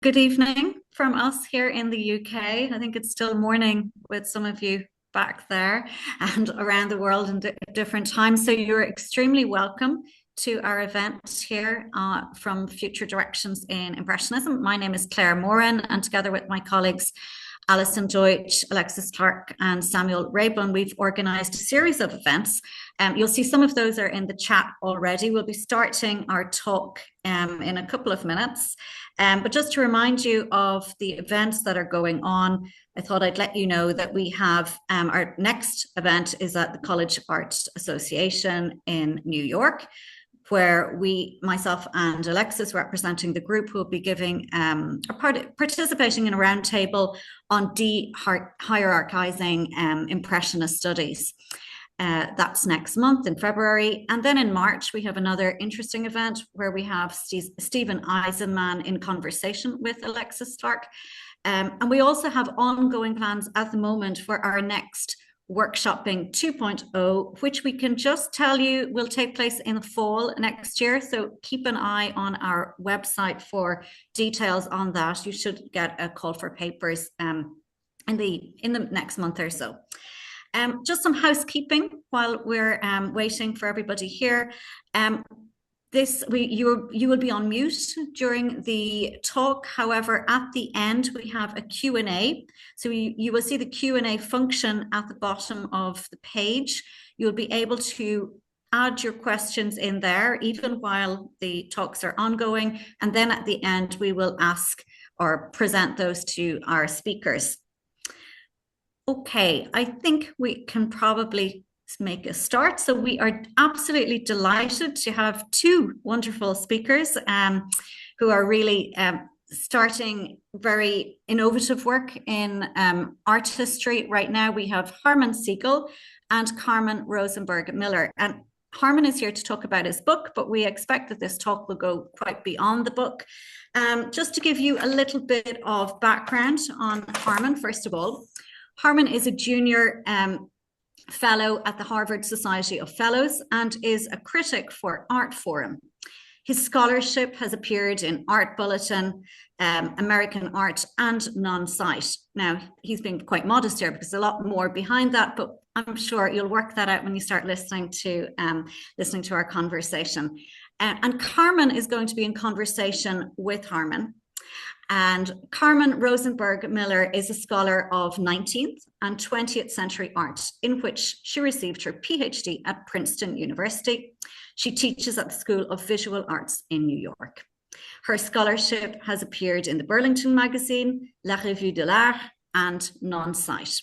Good evening from us here in the UK. I think it's still morning with some of you back there and around the world in different times. So you're extremely welcome to our event here from Future Directions in Impressionism. My name is Claire Moran, and together with my colleagues Alison Deutsch, Alexis Clark, and Samuel Raybon, we've organised a series of events. You'll see some of those are in the chat already. We'll be starting our talk in a couple of minutes. But just to remind you of the events that are going on, I thought I'd let you know that we have our next event is at the College Arts Association in New York, where myself and Alexis, representing the group, will be giving participating in a roundtable on de-hierarchizing impressionist studies. That's next month in February. And then in March, we have another interesting event where we have Stephen Eisenman in conversation with Alexis Clark. And we also have ongoing plans at the moment for our next Workshopping 2.0, which we can just tell you will take place in the fall next year. So keep an eye on our website for details on that. You should get a call for papers in the next month or so. Just some housekeeping while we're waiting for everybody here. You will be on mute during the talk. However, at the end, we have a Q&A. So you will see the Q&A function at the bottom of the page. You'll be able to add your questions in there, even while the talks are ongoing. And then at the end, we will ask or present those to our speakers. Okay, I think we can probably make a start. So we are absolutely delighted to have two wonderful speakers who are really starting very innovative work in art history. Right now we have Harmon Siegel and Carmen Rosenberg-Miller. And Harmon is here to talk about his book, but we expect that this talk will go quite beyond the book. Just to give you a little bit of background on Harmon, first of all, Harmon is a junior fellow at the Harvard Society of Fellows and is a critic for Art Forum. His scholarship has appeared in Art Bulletin, American Art, and Non-Site. Now, he's been quite modest here because there's a lot more behind that, but I'm sure you'll work that out when you start listening to our conversation. And Carmen is going to be in conversation with Harmon. And Carmen Rosenberg-Miller is a scholar of 19th and 20th century art, in which she received her PhD at Princeton University. She teaches at the School of Visual Arts in New York. Her scholarship has appeared in the Burlington magazine, La Revue de l'Art, and Non-Site.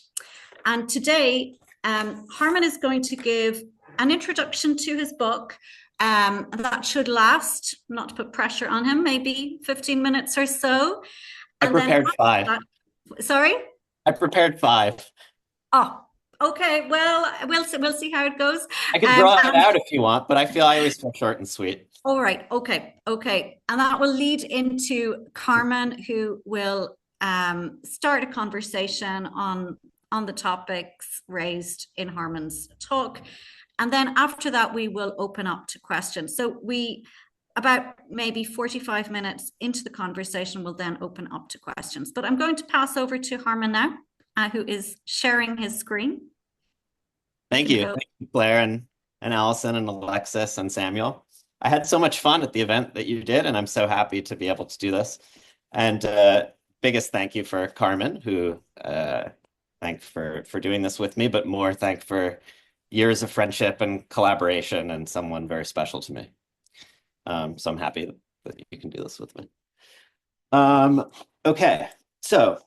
And today, Harmon is going to give an introduction to his book. And that should last, not to put pressure on him, maybe 15 minutes or so. I prepared 5. Sorry? I prepared 5. Oh, okay. Well, we'll see how it goes. I can draw it out if you want, but I always feel short and sweet. All right. Okay. And that will lead into Carmen, who will start a conversation on the topics raised in Harmon's talk. And then after that, we will open up to questions. So about maybe 45 minutes into the conversation, will then open up to questions. But I'm going to pass over to Harmon now, who is sharing his screen. Thank you. Thank you, Claire and Allison and Alexis and Samuel. I had so much fun at the event that you did, and I'm so happy to be able to do this. And biggest thank you for Carmen, who thanked for doing this with me, but more thank for years of friendship and collaboration, and someone very special to me. So I'm happy that you can do this with me. Okay, so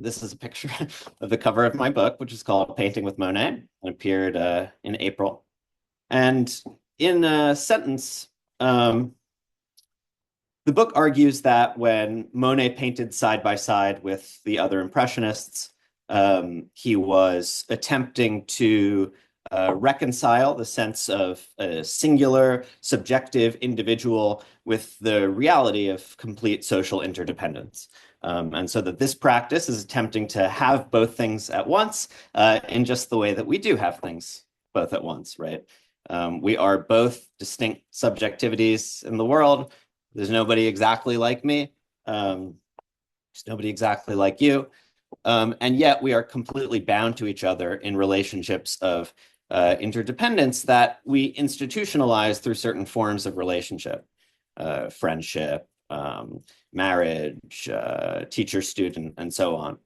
this is a picture of the cover of my book, which is called Painting with Monet, and appeared in April. And in a sentence, the book argues that when Monet painted side by side with the other Impressionists, he was attempting to reconcile the sense of a singular, subjective individual with the reality of complete social interdependence. And so that this practice is attempting to have both things at once in just the way that we do have things both at once, right? We are both distinct subjectivities in the world. There's nobody exactly like me. There's nobody exactly like you. And yet we are completely bound to each other in relationships of interdependence that we institutionalize through certain forms of relationship, friendship, marriage, teacher-student, and so on.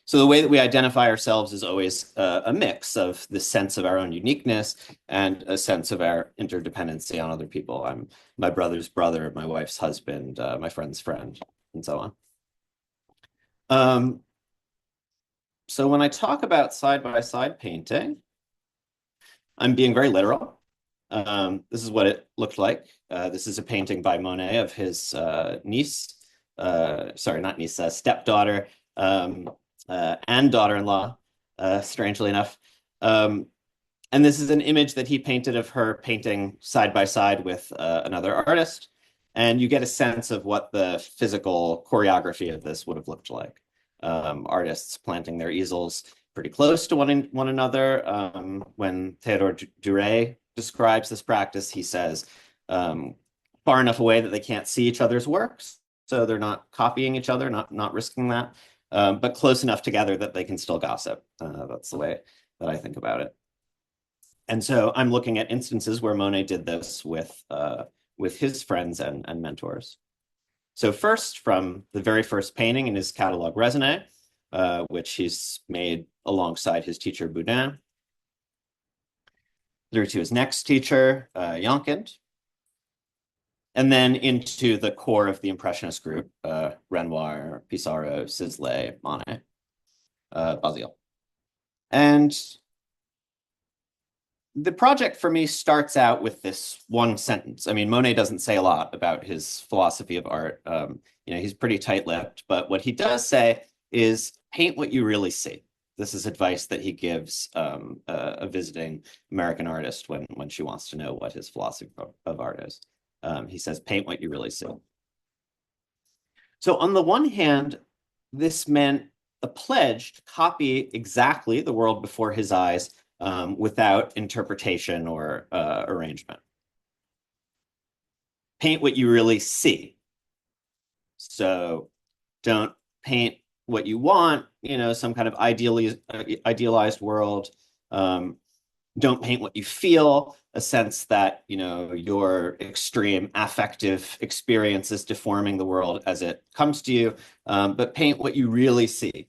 So the way that we identify ourselves is always a mix of the sense of our own uniqueness and a sense of our interdependency on other people. I'm my brother's brother, my wife's husband, my friend's friend, and so on. So when I talk about side-by-side painting, I'm being very literal. This is what it looked like. This is a painting by Monet of his niece, sorry, not niece, stepdaughter, and daughter-in-law, strangely enough. And this is an image that he painted of her painting side by side with another artist. And you get a sense of what the physical choreography of this would have looked like. Artists planting their easels pretty close to one another. When Theodore Duret describes this practice, he says, far enough away that they can't see each other's works. So they're not copying each other, not risking that. But close enough together that they can still gossip. That's the way that I think about it. And so I'm looking at instances where Monet did this with his friends and mentors. So first, from the very first painting in his catalog Raisonné, which he's made alongside his teacher Boudin, through to his next teacher, Jongkind, and then into the core of the Impressionist group, Renoir, Pissarro, Sisley, Monet, Bazille. And the project for me starts out with this one sentence. I mean, Monet doesn't say a lot about his philosophy of art. He's pretty tight-lipped, but what he does say is paint what you really see. This is advice that he gives a visiting American artist when she wants to know what his philosophy of art is. He says, paint what you really see. So on the one hand, this meant a pledge to copy exactly the world before his eyes without interpretation or arrangement. Paint what you really see. So don't paint what you want, some kind of idealized world. Don't paint what you feel, a sense that, your extreme affective experience is deforming the world as it comes to you, but paint what you really see.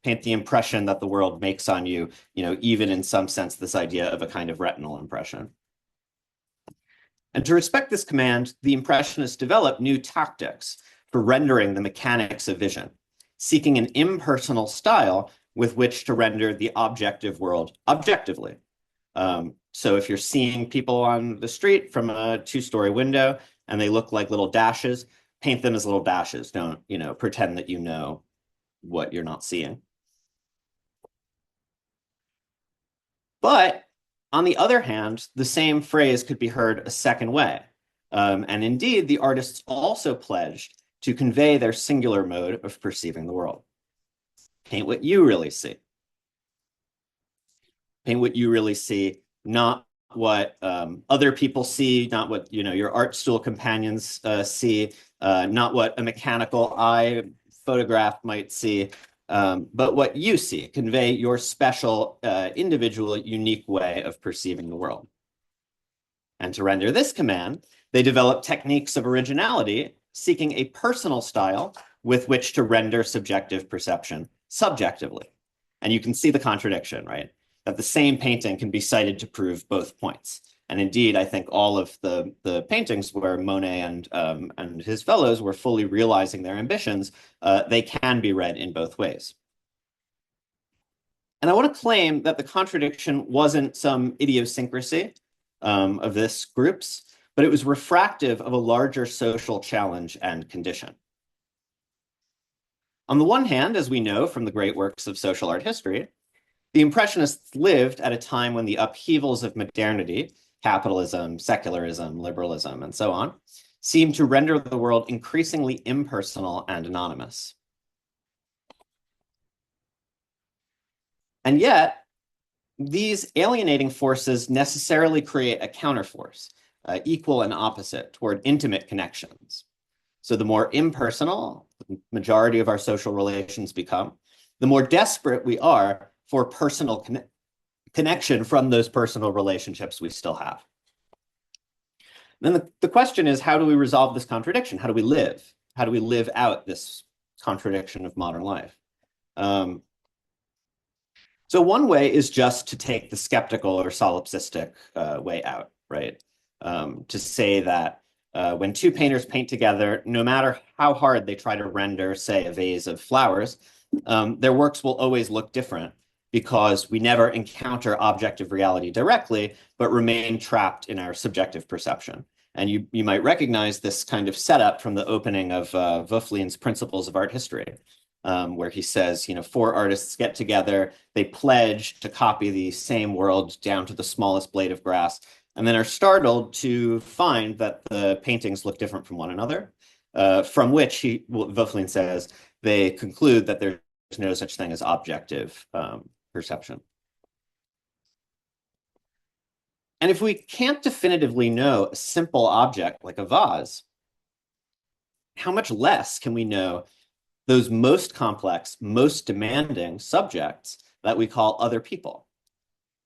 Paint the impression that the world makes on you, even in some sense, this idea of a kind of retinal impression. And to respect this command, the Impressionists developed new tactics for rendering the mechanics of vision, seeking an impersonal style with which to render the objective world objectively. So if you're seeing people on the street from a two-story window and they look like little dashes, paint them as little dashes. Don't, pretend that you know what you're not seeing. But on the other hand, the same phrase could be heard a second way. And indeed, the artists also pledged to convey their singular mode of perceiving the world. Paint what you really see. Paint what you really see, not what other people see, not what your art stool companions see, not what a mechanical eye photograph might see, but what you see. Convey your special, individual, unique way of perceiving the world. And to render this command, they developed techniques of originality, seeking a personal style with which to render subjective perception subjectively. And you can see the contradiction, right? That the same painting can be cited to prove both points. And indeed, I think all of the paintings where Monet and his fellows were fully realizing their ambitions, they can be read in both ways. And I want to claim that the contradiction wasn't some idiosyncrasy of this group's, but it was refractive of a larger social challenge and condition. On the one hand, as we know from the great works of social art history, the Impressionists lived at a time when the upheavals of modernity, capitalism, secularism, liberalism, and so on, seemed to render the world increasingly impersonal and anonymous. And yet, these alienating forces necessarily create a counterforce, equal and opposite, toward intimate connections. So the more impersonal, the majority of our social relations become, the more desperate we are for personal connection from those personal relationships we still have. Then the question is, how do we resolve this contradiction? How do we live? How do we live out this contradiction of modern life? So one way is just to take the skeptical or solipsistic way out, right? To say that when two painters paint together, no matter how hard they try to render, say, a vase of flowers, their works will always look different because we never encounter objective reality directly, but remain trapped in our subjective perception. And you might recognize this kind of setup from the opening of Voegelin's Principles of Art History, where he says, four artists get together, they pledge to copy the same world down to the smallest blade of grass, and then are startled to find that the paintings look different from one another, from which Voegelin says, they conclude that there's no such thing as objective perception. And if we can't definitively know a simple object like a vase, how much less can we know those most complex, most demanding subjects that we call other people?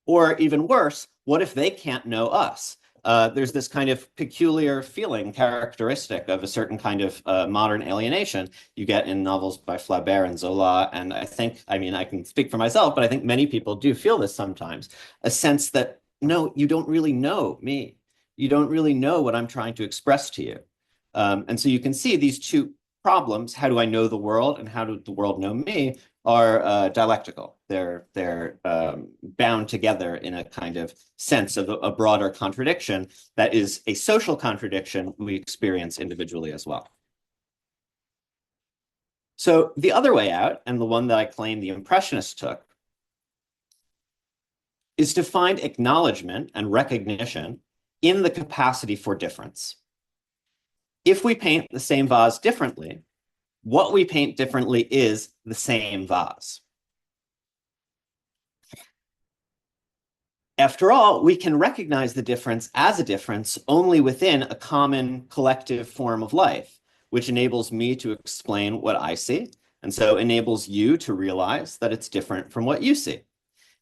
Or even worse, what if they can't know us? There's this kind of peculiar feeling characteristic of a certain kind of modern alienation you get in novels by Flaubert and Zola. And I can speak for myself, but I think many people do feel this sometimes, a sense that, no, you don't really know me. You don't really know what I'm trying to express to you. And so you can see these two problems, how do I know the world and how does the world know me, are dialectical. They're bound together in a kind of sense of a broader contradiction that is a social contradiction we experience individually as well. So the other way out, and the one that I claim the Impressionists took, is to find acknowledgement and recognition in the capacity for difference. If we paint the same vase differently, what we paint differently is the same vase. After all, we can recognize the difference as a difference only within a common collective form of life, which enables me to explain what I see, and so enables you to realize that it's different from what you see.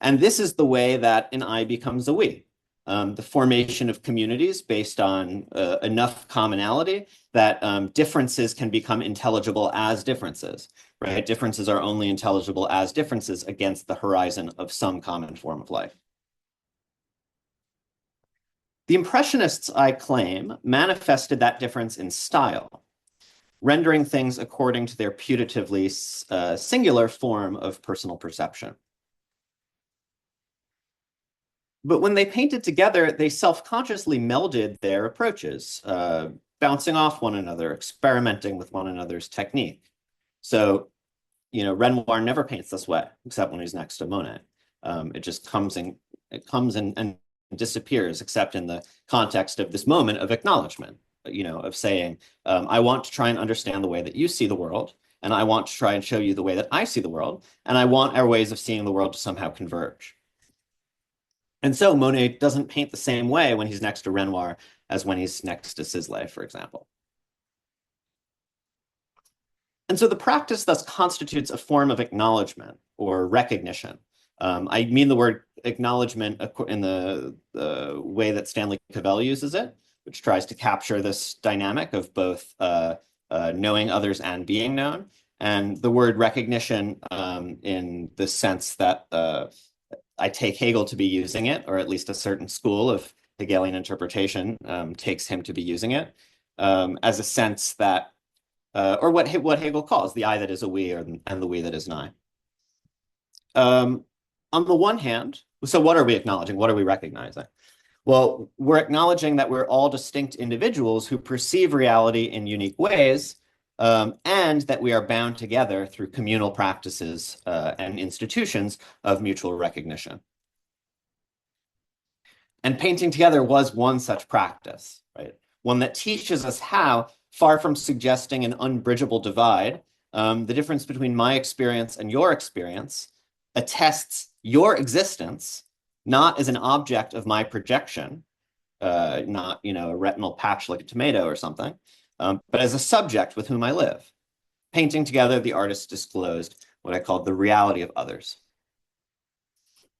And this is the way that an I becomes a we. The formation of communities based on enough commonality that differences can become intelligible as differences, right? Differences are only intelligible as differences against the horizon of some common form of life. The Impressionists, I claim, manifested that difference in style, rendering things according to their putatively singular form of personal perception. But when they painted together, they self-consciously melded their approaches, bouncing off one another, experimenting with one another's technique. So, Renoir never paints this way, except when he's next to Monet. It just comes and disappears, except in the context of this moment of acknowledgement, of saying, I want to try and understand the way that you see the world, and I want to try and show you the way that I see the world, and I want our ways of seeing the world to somehow converge. And so Monet doesn't paint the same way when he's next to Renoir as when he's next to Sisley, for example. And so the practice thus constitutes a form of acknowledgement or recognition. I mean the word acknowledgement in the way that Stanley Cavell uses it, which tries to capture this dynamic of both knowing others and being known, and the word recognition in the sense that I take Hegel to be using it, or at least a certain school of Hegelian interpretation takes him to be using it, as a sense that, or what Hegel calls the I that is a we, and the we that is an I. On the one hand, so what are we acknowledging? What are we recognizing? Well, we're acknowledging that we're all distinct individuals who perceive reality in unique ways, and that we are bound together through communal practices and institutions of mutual recognition. And painting together was one such practice, right? One that teaches us how, far from suggesting an unbridgeable divide, the difference between my experience and your experience attests your existence not as an object of my projection, not a retinal patch like a tomato or something, but as a subject with whom I live. painting together, the artists disclosed what I called the reality of others.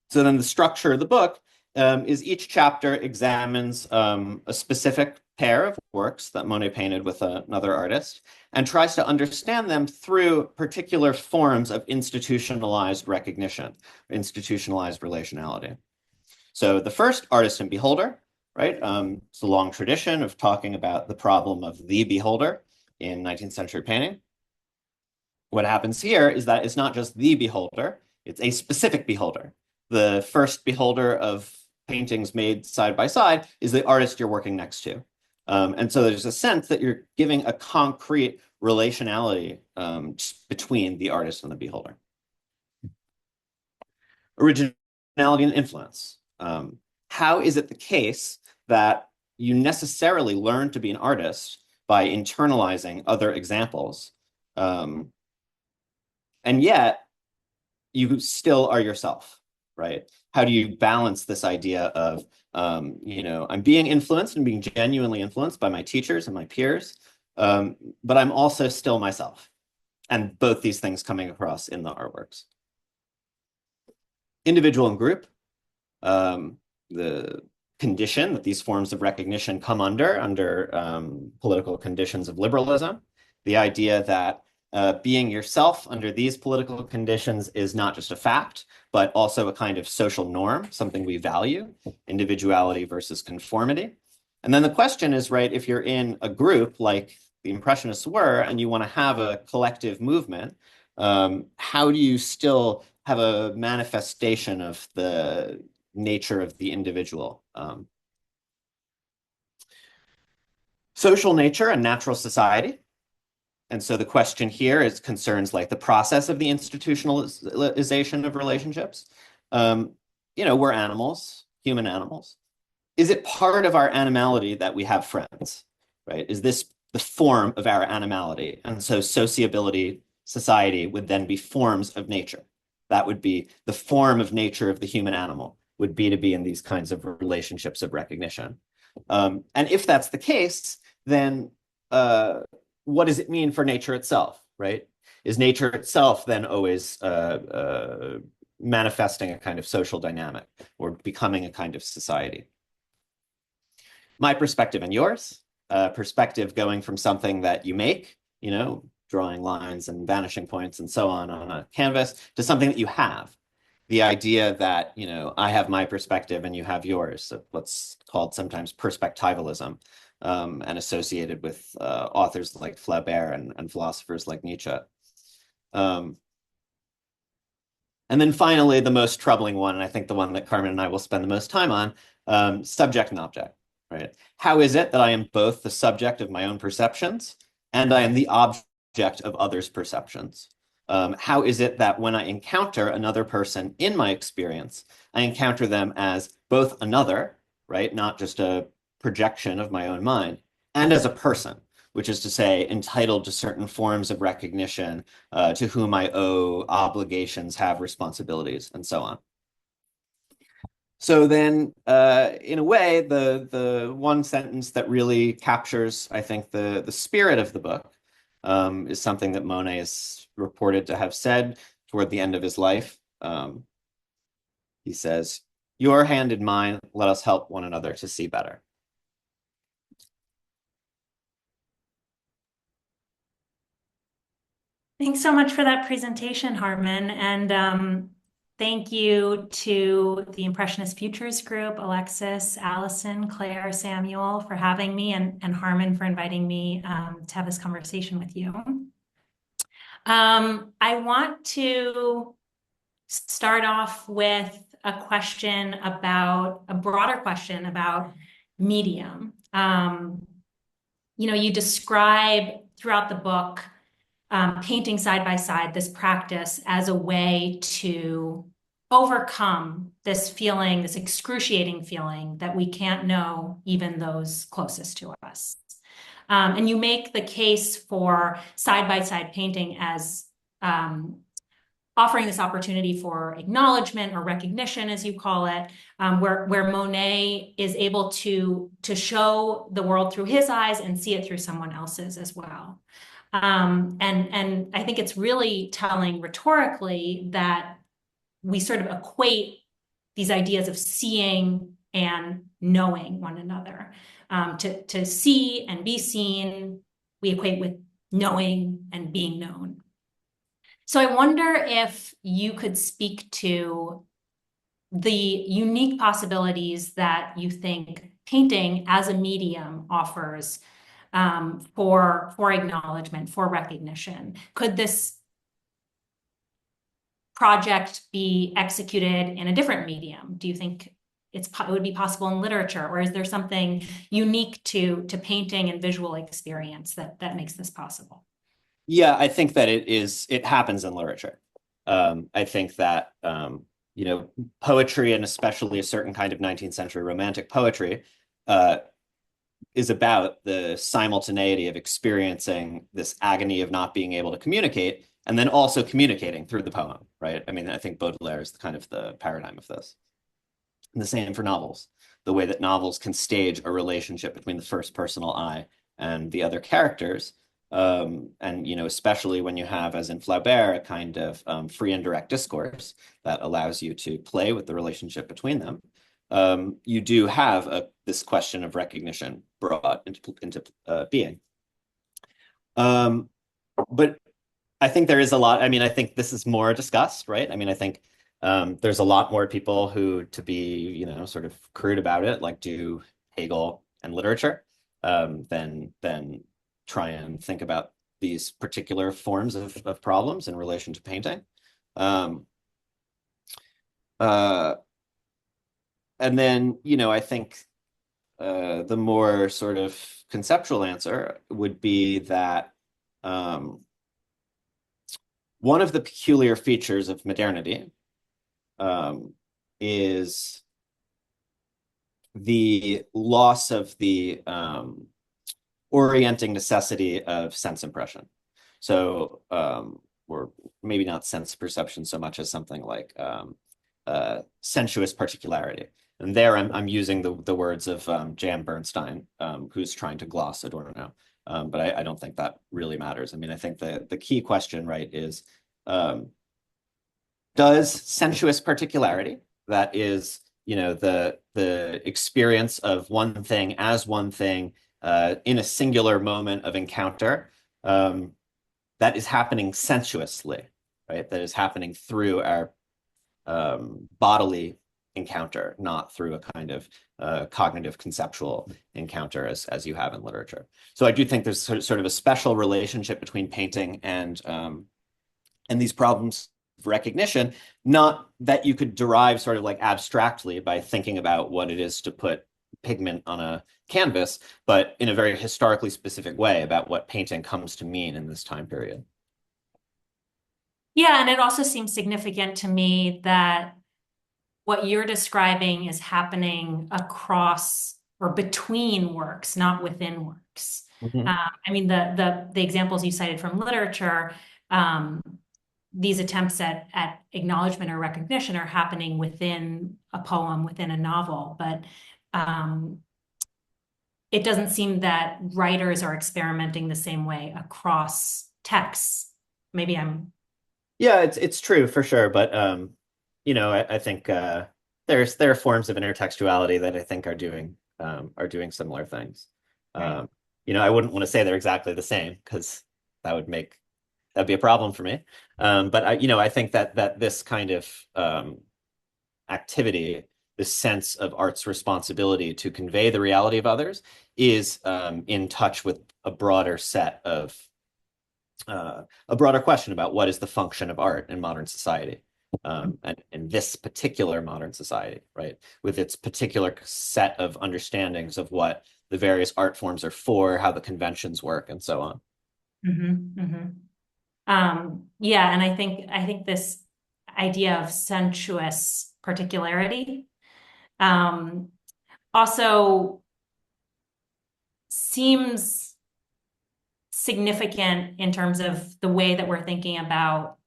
So then the structure of the book is each chapter examines a specific pair of works that Monet painted with another artist and tries to understand them through particular forms of institutionalized recognition, institutionalized relationality. So the first, artist and beholder, right? It's a long tradition of talking about the problem of the beholder in 19th century painting. What happens here is that it's not just the beholder, it's a specific beholder. The first beholder of paintings made side by side is the artist you're working next to. And so there's a sense that you're giving a concrete relationality between the artist and the beholder. Originality and influence. How is it the case that you necessarily learn to be an artist by internalizing other examples, and yet you still are yourself, right? How do you balance this idea of, I'm being influenced and being genuinely influenced by my teachers and my peers, but I'm also still myself. And both these things coming across in the artworks. Individual and group, the condition that these forms of recognition come under political conditions of liberalism, the idea that being yourself under these political conditions is not just a fact, but also a kind of social norm, something we value, individuality versus conformity. And then the question is, right, if you're in a group like the Impressionists were, and you want to have a collective movement, how do you still have a manifestation of the nature of the individual? Social nature and natural society. And so the question here is concerns like the process of the institutionalization of relationships. We're animals, human animals. Is it part of our animality that we have friends, right? Is this the form of our animality? And so sociability, society would then be forms of nature. That would be the form of nature of the human animal, would be to be in these kinds of relationships of recognition. And if that's the case, then what does it mean for nature itself, right? Is nature itself then always manifesting a kind of social dynamic or becoming a kind of society? My perspective and yours, perspective going from something that you make, drawing lines and vanishing points and so on a canvas, to something that you have. The idea that, I have my perspective and you have yours, so what's called sometimes perspectivalism, and associated with authors like Flaubert and philosophers like Nietzsche. And then finally, the most troubling one, and I think the one that Carmen and I will spend the most time on, subject and object, right? How is it that I am both the subject of my own perceptions and I am the object of others' perceptions? How is it that when I encounter another person in my experience, I encounter them as both another, right? Not just a projection of my own mind, and as a person, which is to say, entitled to certain forms of recognition, to whom I owe obligations, have responsibilities, and so on. So then, in a way, the one sentence that really captures, I think, the spirit of the book is something that Monet is reported to have said toward the end of his life. He says, "Your hand in mine, let us help one another to see better." Thanks so much for that presentation, Harmon. And thank you to the Impressionist Futures Group, Alexis, Allison, Claire, Samuel, for having me, and Harmon for inviting me to have this conversation with you. I want to start off with a broader question about medium. You describe throughout the book painting side by side, this practice as a way to overcome this feeling, this excruciating feeling that we can't know even those closest to us. And you make the case for side by side painting as offering this opportunity for acknowledgement or recognition, as you call it, where Monet is able to show the world through his eyes and see it through someone else's as well. And I think it's really telling rhetorically that we sort of equate these ideas of seeing and knowing one another. To see and be seen, we equate with knowing and being known. So I wonder if you could speak to the unique possibilities that you think painting as a medium offers for acknowledgement, for recognition. Could this project be executed in a different medium? Do you think it would be possible in literature, or is there something unique to painting and visual experience that makes this possible? Yeah, I think that it happens in literature. I think that poetry, and especially a certain kind of 19th century romantic poetry, is about the simultaneity of experiencing this agony of not being able to communicate, and then also communicating through the poem, right? I mean, I think Baudelaire is kind of the paradigm of this. And the same for novels, the way that novels can stage a relationship between the first personal I and the other characters. And, especially when you have, as in Flaubert, a kind of free and direct discourse that allows you to play with the relationship between them. You do have this question of recognition brought into being. But I think there is a lot. I mean, I think this is more discussed, right? I mean, I think there's a lot more people who, to be, sort of crude about it, like do Hegel and literature, than try and think about these particular forms of problems in relation to painting. And then, I think the more sort of conceptual answer would be that one of the peculiar features of modernity is the loss of the orienting necessity of sense impression. So, or maybe not sense perception so much as something like sensuous particularity. And there I'm using the words of Jan Bernstein, who's trying to gloss Adorno. But I don't think that really matters. I mean, I think the key question, right, is does sensuous particularity, that is, the experience of one thing as one thing in a singular moment of encounter, that is happening sensuously, right? That is happening through our bodily encounter, not through a kind of cognitive conceptual encounter as you have in literature. So I do think there's sort of a special relationship between painting and these problems of recognition, not that you could derive sort of like abstractly by thinking about what it is to put pigment on a canvas, but in a very historically specific way about what painting comes to mean in this time period. Yeah, and it also seems significant to me that what you're describing is happening across or between works, not within works. Mm-hmm. I mean, the examples you cited from literature, these attempts at acknowledgement or recognition are happening within a poem, within a novel, but it doesn't seem that writers are experimenting the same way across texts. Maybe I'm... Yeah, it's true for sure, but I think there are forms of intertextuality that I think are doing similar things. Right. I wouldn't want to say they're exactly the same because that'd be a problem for me. But I think that this kind of activity, this sense of art's responsibility to convey the reality of others, is in touch with a broader set of a broader question about what is the function of art in modern society. And in this particular modern society, right, with its particular set of understandings of what the various art forms are for, how the conventions work, and so on. Mm-hmm, mm-hmm. Yeah, and I think this idea of sensuous particularity also seems significant in terms of the way that we're thinking about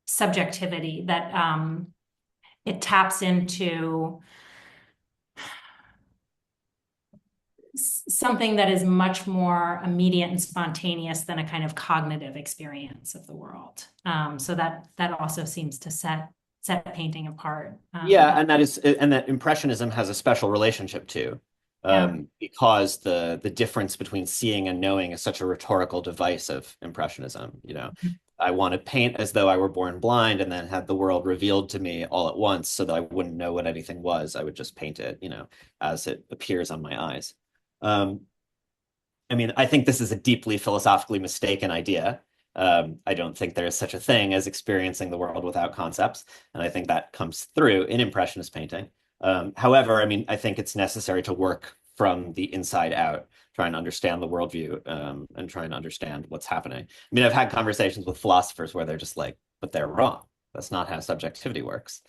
subjectivity, that it taps into something that is much more immediate and spontaneous than a kind of cognitive experience of the world. So that also seems to set painting apart. Yeah, and that Impressionism has a special relationship too, because the difference between seeing and knowing is such a rhetorical device of Impressionism. I want to paint as though I were born blind and then had the world revealed to me all at once so that I wouldn't know what anything was. I would just paint it, as it appears on my eyes. I think this is a deeply philosophically mistaken idea. I don't think there is such a thing as experiencing the world without concepts, and I think that comes through in Impressionist painting. However, I think it's necessary to work from the inside out, trying to understand the worldview, and trying to understand what's happening. I've had conversations with philosophers where they're just like, but they're wrong. That's not how subjectivity works.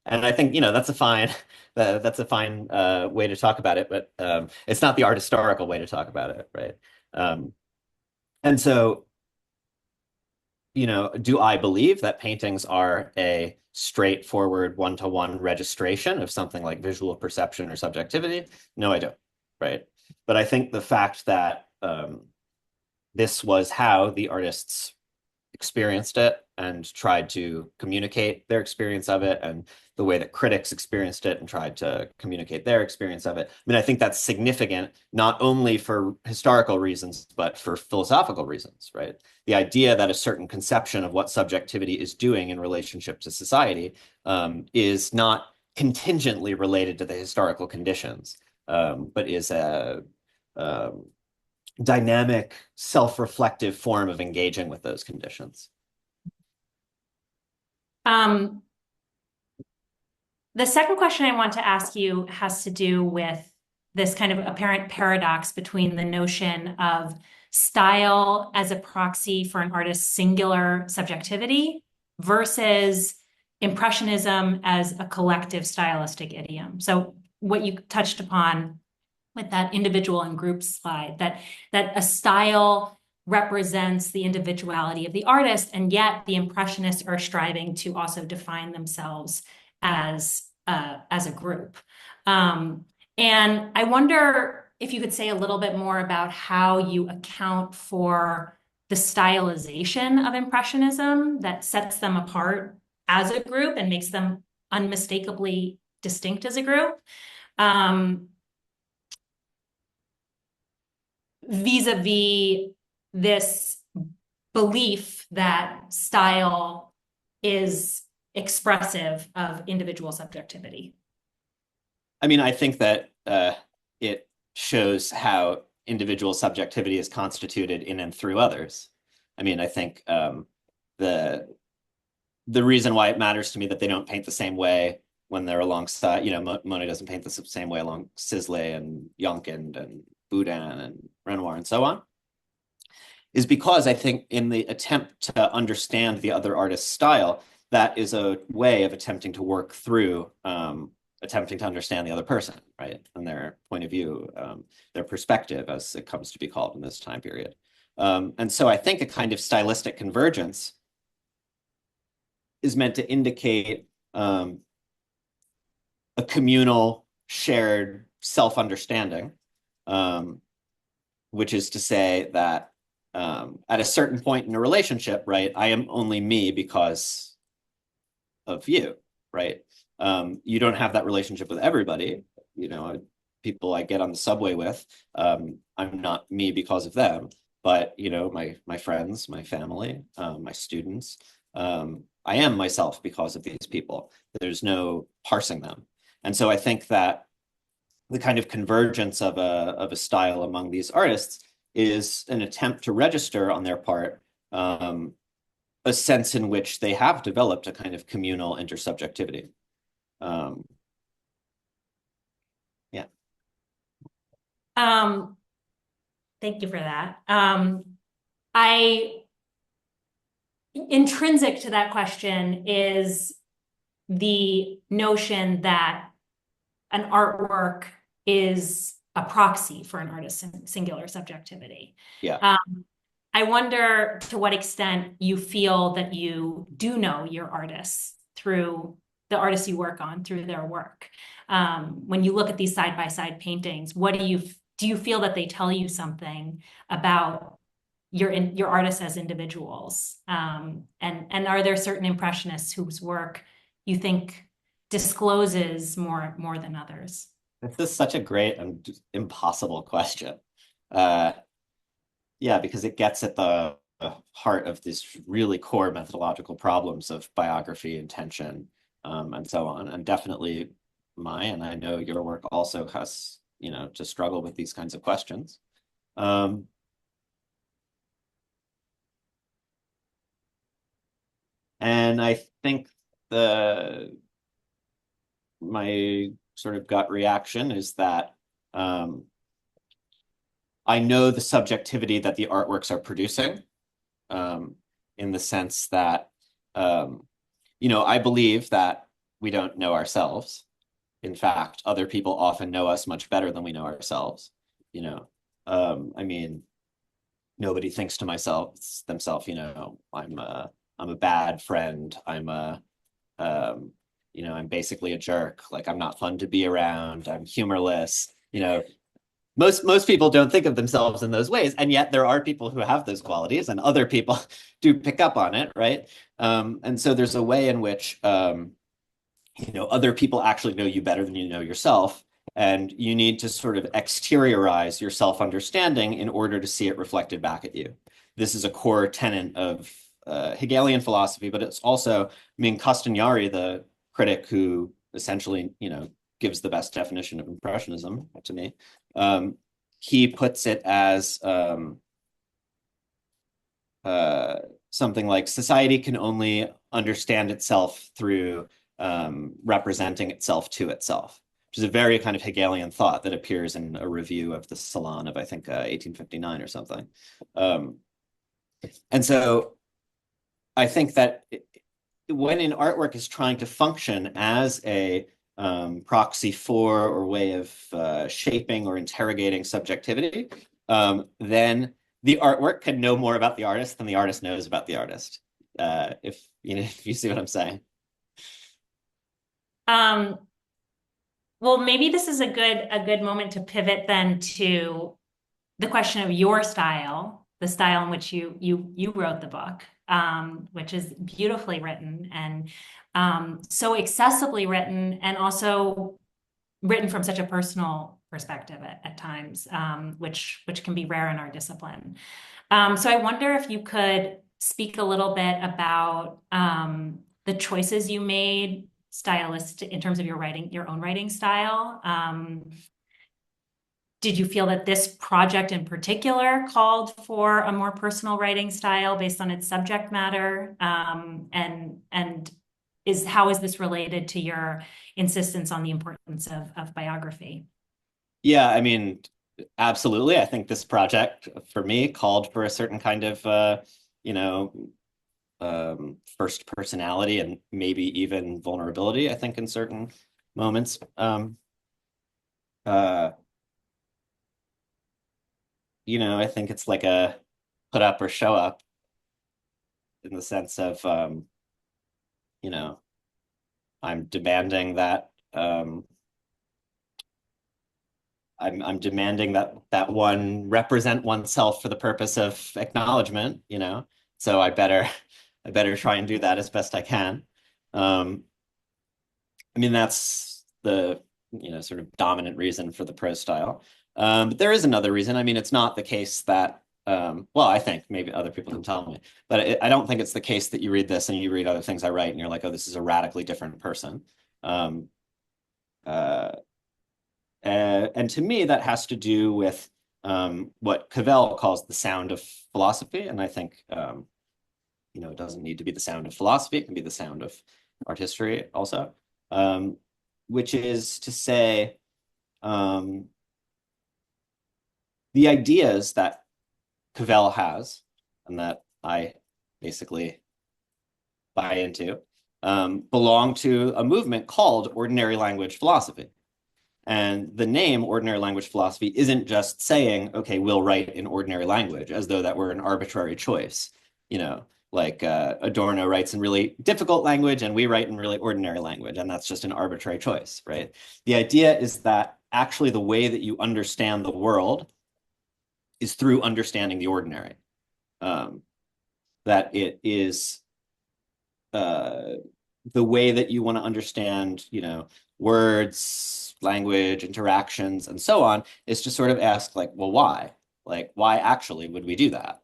And I think, that's a fine way to talk about it, but it's not the art historical way to talk about it, right? And so, do I believe that paintings are a straightforward one-to-one registration of something like visual perception or subjectivity? No, I don't, right? But I think the fact that this was how the artists experienced it and tried to communicate their experience of it, and the way that critics experienced it and tried to communicate their experience of it. I think that's significant, not only for historical reasons, but for philosophical reasons, right? The idea that a certain conception of what subjectivity is doing in relationship to society is not contingently related to the historical conditions, but is a dynamic, self-reflective form of engaging with those conditions. The second question I want to ask you has to do with this kind of apparent paradox between the notion of style as a proxy for an artist's singular subjectivity versus Impressionism as a collective stylistic idiom. So what you touched upon with that individual and group slide, that a style represents the individuality of the artist, and yet the Impressionists are striving to also define themselves as a group. And I wonder if you could say a little bit more about how you account for the stylization of Impressionism that sets them apart as a group and makes them unmistakably distinct as a group. Vis-a-vis this belief that style is expressive of individual subjectivity. I think that it shows how individual subjectivity is constituted in and through others. I think the reason why it matters to me that they don't paint the same way when they're alongside, Monet doesn't paint the same way along Sisley and Jongkind and Boudin and Renoir and so on, is because I think in the attempt to understand the other artist's style, that is a way of attempting to work through, attempting to understand the other person, right? And their point of view, their perspective, as it comes to be called in this time period. And so I think a kind of stylistic convergence is meant to indicate a communal, shared self-understanding, which is to say that at a certain point in a relationship, right, I am only me because of you, right? You don't have that relationship with everybody. People I get on the subway with, I'm not me because of them, but my friends, my family, my students, I am myself because of these people. There's no parsing them. And so I think that the kind of convergence of a style among these artists is an attempt to register on their part a sense in which they have developed a kind of communal intersubjectivity. Yeah. Thank you for that. Intrinsic to that question is the notion that an artwork is a proxy for an artist's singular subjectivity. Yeah. I wonder to what extent you feel that you do know your artists through the artists you work on, through their work. When you look at these side-by-side paintings, what do you do you feel that they tell you something about your artists as individuals? And are there certain impressionists whose work you think discloses more than others? This is such a great and impossible question. Yeah, because it gets at the heart of these really core methodological problems of biography, intention, and so on. And definitely and I know your work also has, to struggle with these kinds of questions. And I think my sort of gut reaction is that I know the subjectivity that the artworks are producing, in the sense that, I believe that we don't know ourselves. In fact, other people often know us much better than we know ourselves. I mean, nobody thinks to themselves, I'm a bad friend. I'm basically a jerk. Like, I'm not fun to be around. I'm humorless. Most people don't think of themselves in those ways, and yet there are people who have those qualities, and other people do pick up on it, right? And so there's a way in which other people actually know you better than you know yourself, and you need to sort of exteriorize your self-understanding in order to see it reflected back at you. This is a core tenet of Hegelian philosophy, but it's also, Castagnari, the critic who essentially, gives the best definition of impressionism to me, he puts it as something like society can only understand itself through representing itself to itself, which is a very kind of Hegelian thought that appears in a review of the Salon of, I think, 1859 or something. And so I think that when an artwork is trying to function as a proxy for or way of shaping or interrogating subjectivity, then the artwork can know more about the artist than the artist knows about the artist. If you see what I'm saying. Well, maybe this is a good moment to pivot then to the question of your style, the style in which you wrote the book, which is beautifully written and so accessibly written, and also written from such a personal perspective at times, which can be rare in our discipline. So I wonder if you could speak a little bit about the choices you made in terms of your own writing style. Did you feel that this project in particular called for a more personal writing style based on its subject matter? And how is this related to your insistence on the importance of biography? Yeah, I mean, absolutely. I think this project for me called for a certain kind of, first personality and maybe even vulnerability, I think, in certain moments. I think it's like a put up or show up, in the sense of, I'm demanding that I'm demanding that one represent oneself for the purpose of acknowledgement, so I better try and do that as best I can. That's the sort of dominant reason for the prose style. But there is another reason. It's not the case that, well, I think maybe other people can tell me, but I don't think it's the case that you read this and you read other things I write and you're like, oh, this is a radically different person. And to me, that has to do with what Cavell calls the sound of philosophy. And I think, it doesn't need to be the sound of philosophy. It can be the sound of art history also, which is to say, the ideas that Cavell has and that I basically buy into belong to a movement called ordinary language philosophy. And the name ordinary language philosophy isn't just saying, okay, we'll write in ordinary language as though that were an arbitrary choice. Like Adorno writes in really difficult language and we write in really ordinary language, and that's just an arbitrary choice, right? The idea is that actually the way that you understand the world is through understanding the ordinary. That it is the way that you want to understand, words, language, interactions, and so on, is to sort of ask, like, well, why? Like, why actually would we do that?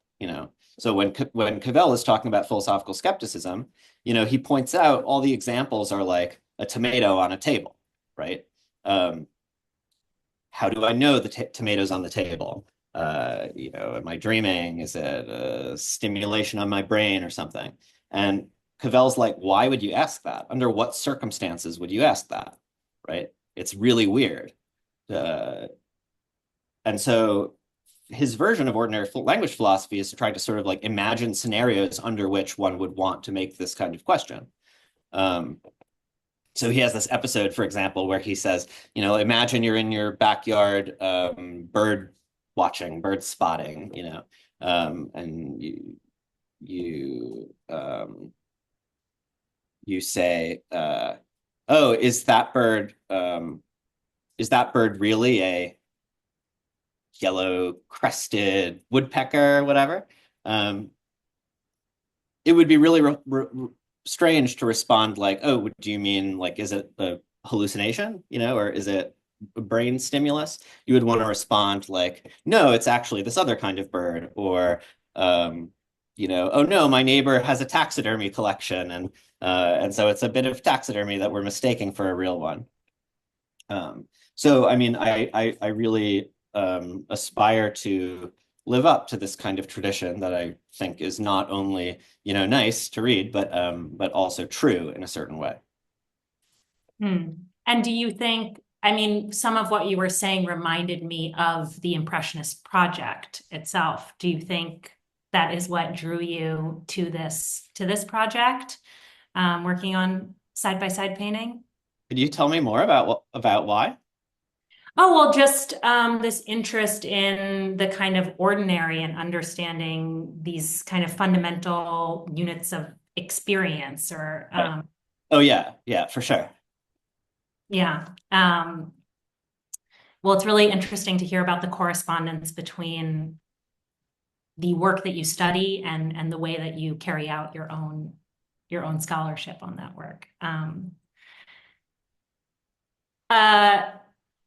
So when Cavell is talking about philosophical skepticism, he points out all the examples are like a tomato on a table, right? How do I know the tomato's on the table? Am I dreaming? Is it a stimulation on my brain or something? And Cavell's like, why would you ask that? Under what circumstances would you ask that? Right? It's really weird. And so his version of ordinary language philosophy is to try to sort of like imagine scenarios under which one would want to make this kind of question. So he has this episode, for example, where he says, imagine you're in your backyard bird watching, bird spotting, and you say, oh, is that bird really a yellow crested woodpecker or whatever? It would be really strange to respond like, oh, do you mean like, is it a hallucination, or is it a brain stimulus? You would want to respond like, no, it's actually this other kind of bird, or oh no, my neighbor has a taxidermy collection, and so it's a bit of taxidermy that we're mistaking for a real one. So I mean, I really aspire to live up to this kind of tradition that I think is not only, nice to read, but also true in a certain way. And do you think, I mean, some of what you were saying reminded me of the Impressionist project itself. Do you think that is what drew you to this project, working on side-by-side painting? Could you tell me more about why? Oh, well, just this interest in the kind of ordinary and understanding these kind of fundamental units of experience, or Right. Oh yeah, for sure. Yeah. Well, it's really interesting to hear about the correspondence between the work that you study and the way that you carry out your own scholarship on that work.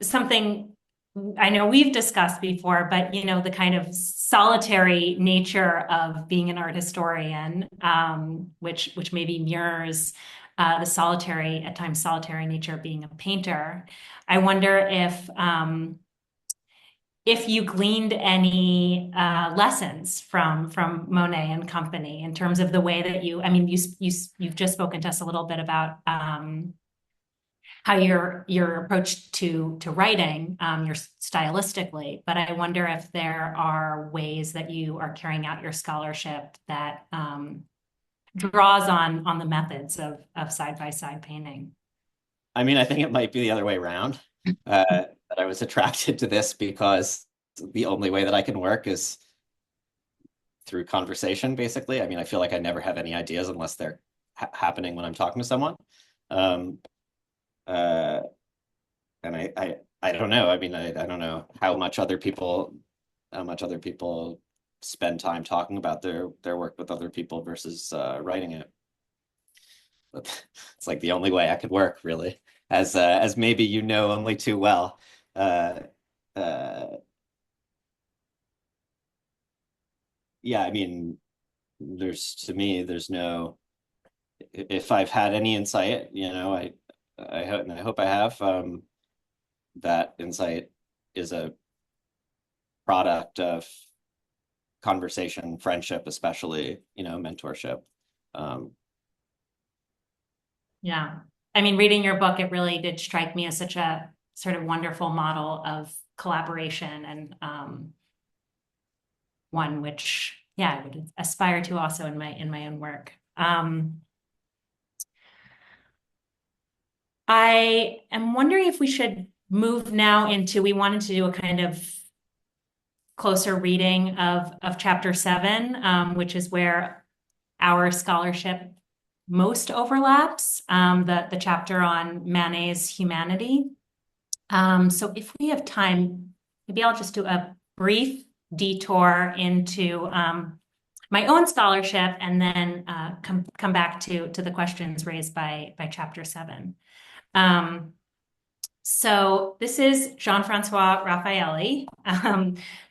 Something I know we've discussed before, but the kind of solitary nature of being an art historian, which maybe mirrors the at times solitary nature of being a painter. I wonder if you gleaned any lessons from Monet and company in terms of the way that you've just spoken to us a little bit about how your approach to writing, your stylistically, but I wonder if there are ways that you are carrying out your scholarship that draws on the methods of side-by-side painting. I mean, I think it might be the other way around. That I was attracted to this because the only way that I can work is through conversation, basically. I mean, I feel like I never have any ideas unless they're happening when I'm talking to someone. And I don't know. I mean, I don't know how much other people spend time talking about their work with other people versus writing it. But it's like the only way I could work, really, as maybe only too well. Yeah, I mean, there's no. If I've had any insight, I hope I have. That insight is a product of conversation, friendship, especially, mentorship. Yeah. I mean, reading your book, it really did strike me as such a sort of wonderful model of collaboration, and one which, I would aspire to also in my own work. I am wondering if we should move now into, we wanted to do a kind of closer reading of chapter 7, which is where our scholarship most overlaps, the chapter on Manet's humanity. So if we have time, maybe I'll just do a brief detour into my own scholarship, and then come back to the questions raised by chapter 7. So this is Jean-Francois Raffaelli,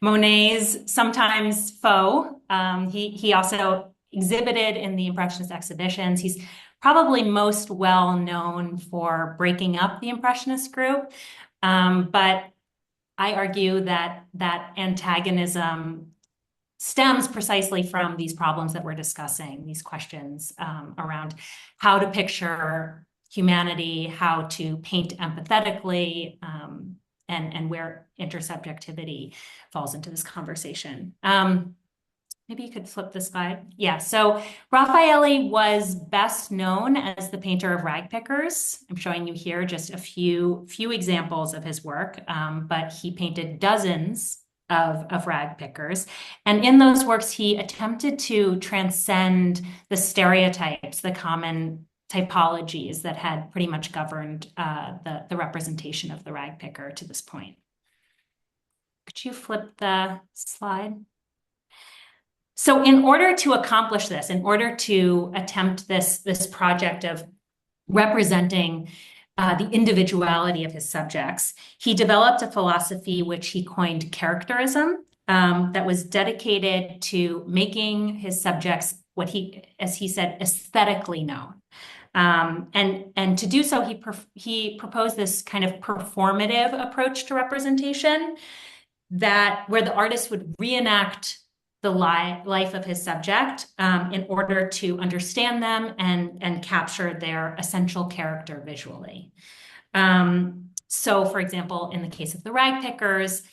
Monet's sometimes foe. He also exhibited in the Impressionist exhibitions. He's probably most well known for breaking up the Impressionist group, but I argue that antagonism stems precisely from these problems that we're discussing, these questions around how to picture humanity, how to paint empathetically, and where intersubjectivity falls into this conversation. Maybe you could flip the slide. Yeah, so Raffaelli was best known as the painter of rag pickers. I'm showing you here just a few examples of his work, but he painted dozens of rag pickers. And in those works, he attempted to transcend the stereotypes, the common typologies that had pretty much governed the representation of the rag picker to this point. Could you flip the slide? So in order to accomplish this, in order to attempt this project of representing the individuality of his subjects, he developed a philosophy which he coined characterism, that was dedicated to making his subjects what he, as he said, aesthetically known. And to do so, he proposed this kind of performative approach to representation, where the artist would reenact the life of his subject in order to understand them and capture their essential character visually. So, for example, in the case of the rag pickers,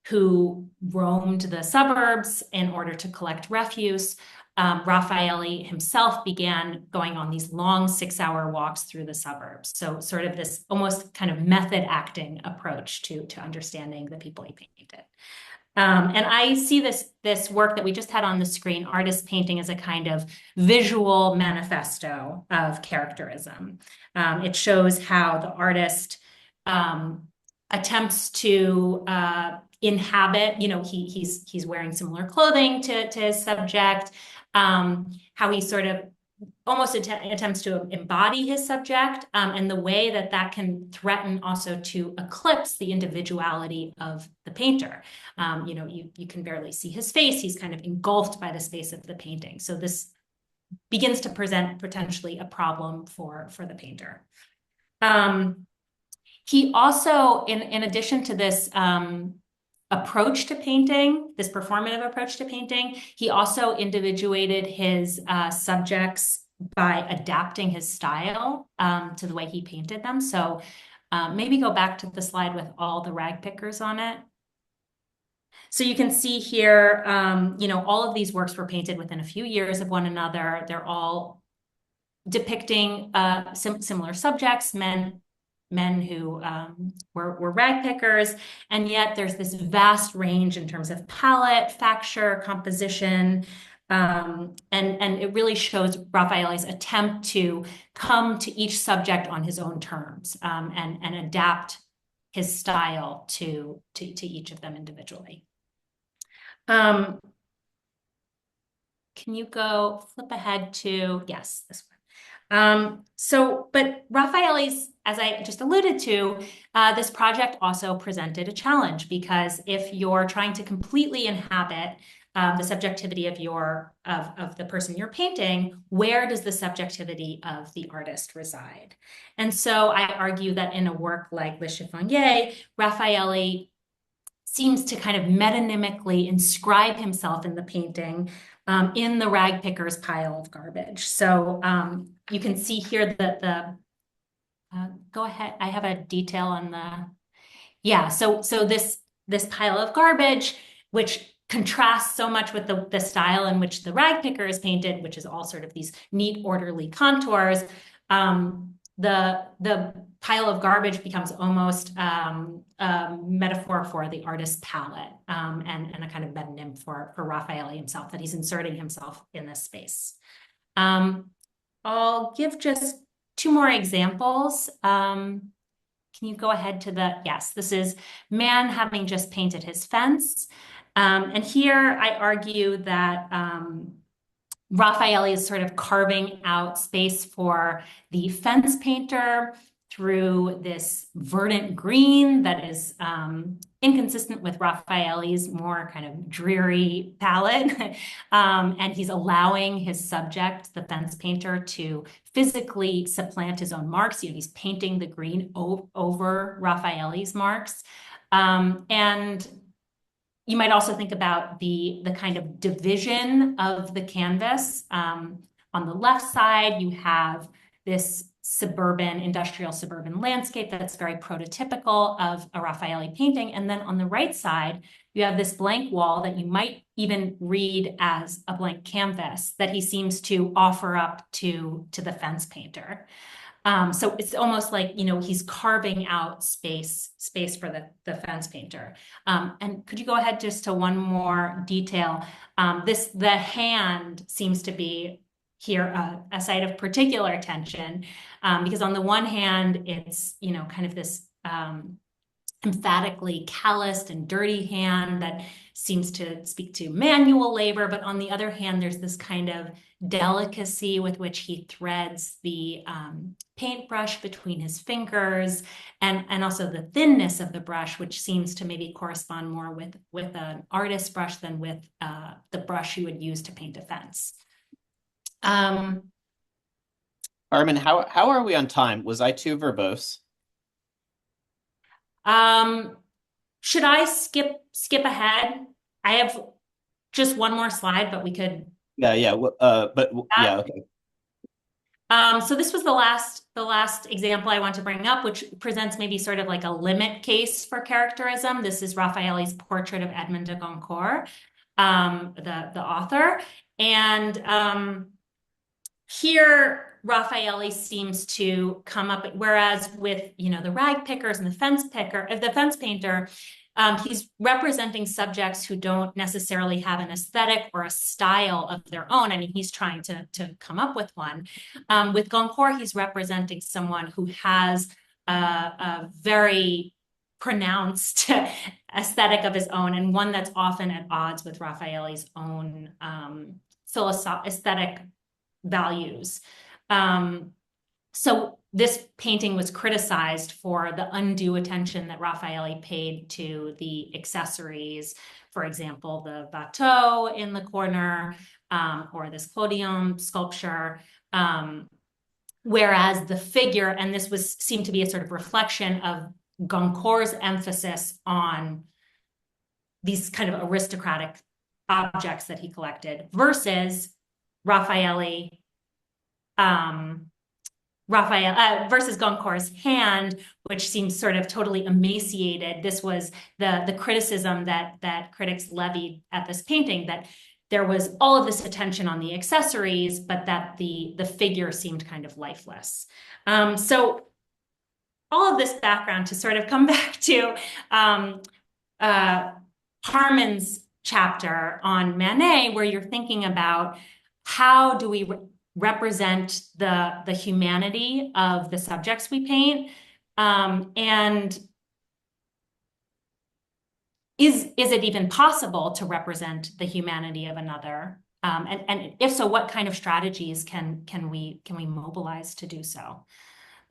who roamed the suburbs in order to collect refuse, Raffaelli himself began going on these long 6-hour walks through the suburbs. So sort of this almost kind of method acting approach to understanding the people he painted. And I see this work that we just had on the screen, artist painting, as a kind of visual manifesto of characterism. It shows how the artist attempts to inhabit, he's wearing similar clothing to his subject, how he sort of almost attempts to embody his subject, and the way that can threaten also to eclipse the individuality of the painter. You can barely see his face. He's kind of engulfed by the space of the painting. So this begins to present potentially a problem for the painter. He also, in addition to this approach to painting, this performative approach to painting, he also individuated his subjects by adapting his style to the way he painted them. So maybe go back to the slide with all the rag pickers on it. So you can see here, all of these works were painted within a few years of one another. They're all depicting similar subjects, men who were rag pickers, and yet there's this vast range in terms of palette, facture, composition, and it really shows Raffaelli's attempt to come to each subject on his own terms, and adapt his style to each of them individually. Can you flip ahead to, yes, this one. But Raffaelli's, as I just alluded to, this project also presented a challenge, because if you're trying to completely inhabit the subjectivity of the person you're painting, where does the subjectivity of the artist reside? And so I argue that in a work like Le Chiffonnier, Raffaelli seems to kind of metonymically inscribe himself in the painting, in the rag picker's pile of garbage. So you can see here that go ahead. I have a detail on so this pile of garbage, which contrasts so much with the style in which the rag picker is painted, which is all sort of these neat, orderly contours. The pile of garbage becomes almost a metaphor for the artist's palette, and a kind of metonym for Raffaelli himself, that he's inserting himself in this space. I'll give just 2 more examples. Can can you go ahead to the, yes, this is man having just painted his fence. And here I argue that Raphael is sort of carving out space for the fence painter through this verdant green that is inconsistent with Raphael's more kind of dreary palette. And he's allowing his subject, the fence painter, to physically supplant his own marks. He's painting the green over Raphael's marks. And you might also think about the kind of division of the canvas. On the left side, you have this industrial suburban landscape that's very prototypical of a Raffaelli painting. And then on the right side, you have this blank wall that you might even read as a blank canvas that he seems to offer up to the fence painter. So it's almost like, he's carving out space for the fence painter. And could you go ahead just to one more detail? The hand seems to be here a site of particular tension, because on the one hand, it's, kind of this emphatically calloused and dirty hand that seems to speak to manual labor. But on the other hand, there's this kind of delicacy with which he threads the paintbrush between his fingers, and also the thinness of the brush, which seems to maybe correspond more with an artist's brush than with the brush you would use to paint a fence. Carmen, how are we on time? Was I too verbose? Should I skip ahead? I have just one more slide, but we could. Yeah. Okay. So this was the last example I want to bring up, which presents maybe sort of like a limit case for characterism. This is Raffaelli's portrait of Edmond de Goncourt, the author, and here Raffaelli seems to come up, whereas with the rag pickers and the fence painter, he's representing subjects who don't necessarily have an aesthetic or a style of their own. I mean, he's trying to come up with one. With Goncourt, he's representing someone who has a very pronounced aesthetic of his own, and one that's often at odds with Raffaelli's own aesthetic values. So this painting was criticized for the undue attention that Raffaelli paid to the accessories, for example, the bateau in the corner, or this Clodion sculpture, whereas the figure, and this seemed to be a sort of reflection of Goncourt's emphasis on these kind of aristocratic objects that he collected, versus versus Goncourt's hand, which seems sort of totally emaciated. This was the criticism that critics levied at this painting, that there was all of this attention on the accessories, but that the figure seemed kind of lifeless. So all of this background to sort of come back to Harmon's chapter on Manet, where you're thinking about how do we represent the humanity of the subjects we paint, and is it even possible to represent the humanity of another, and if so, what kind of strategies can we mobilize to do so?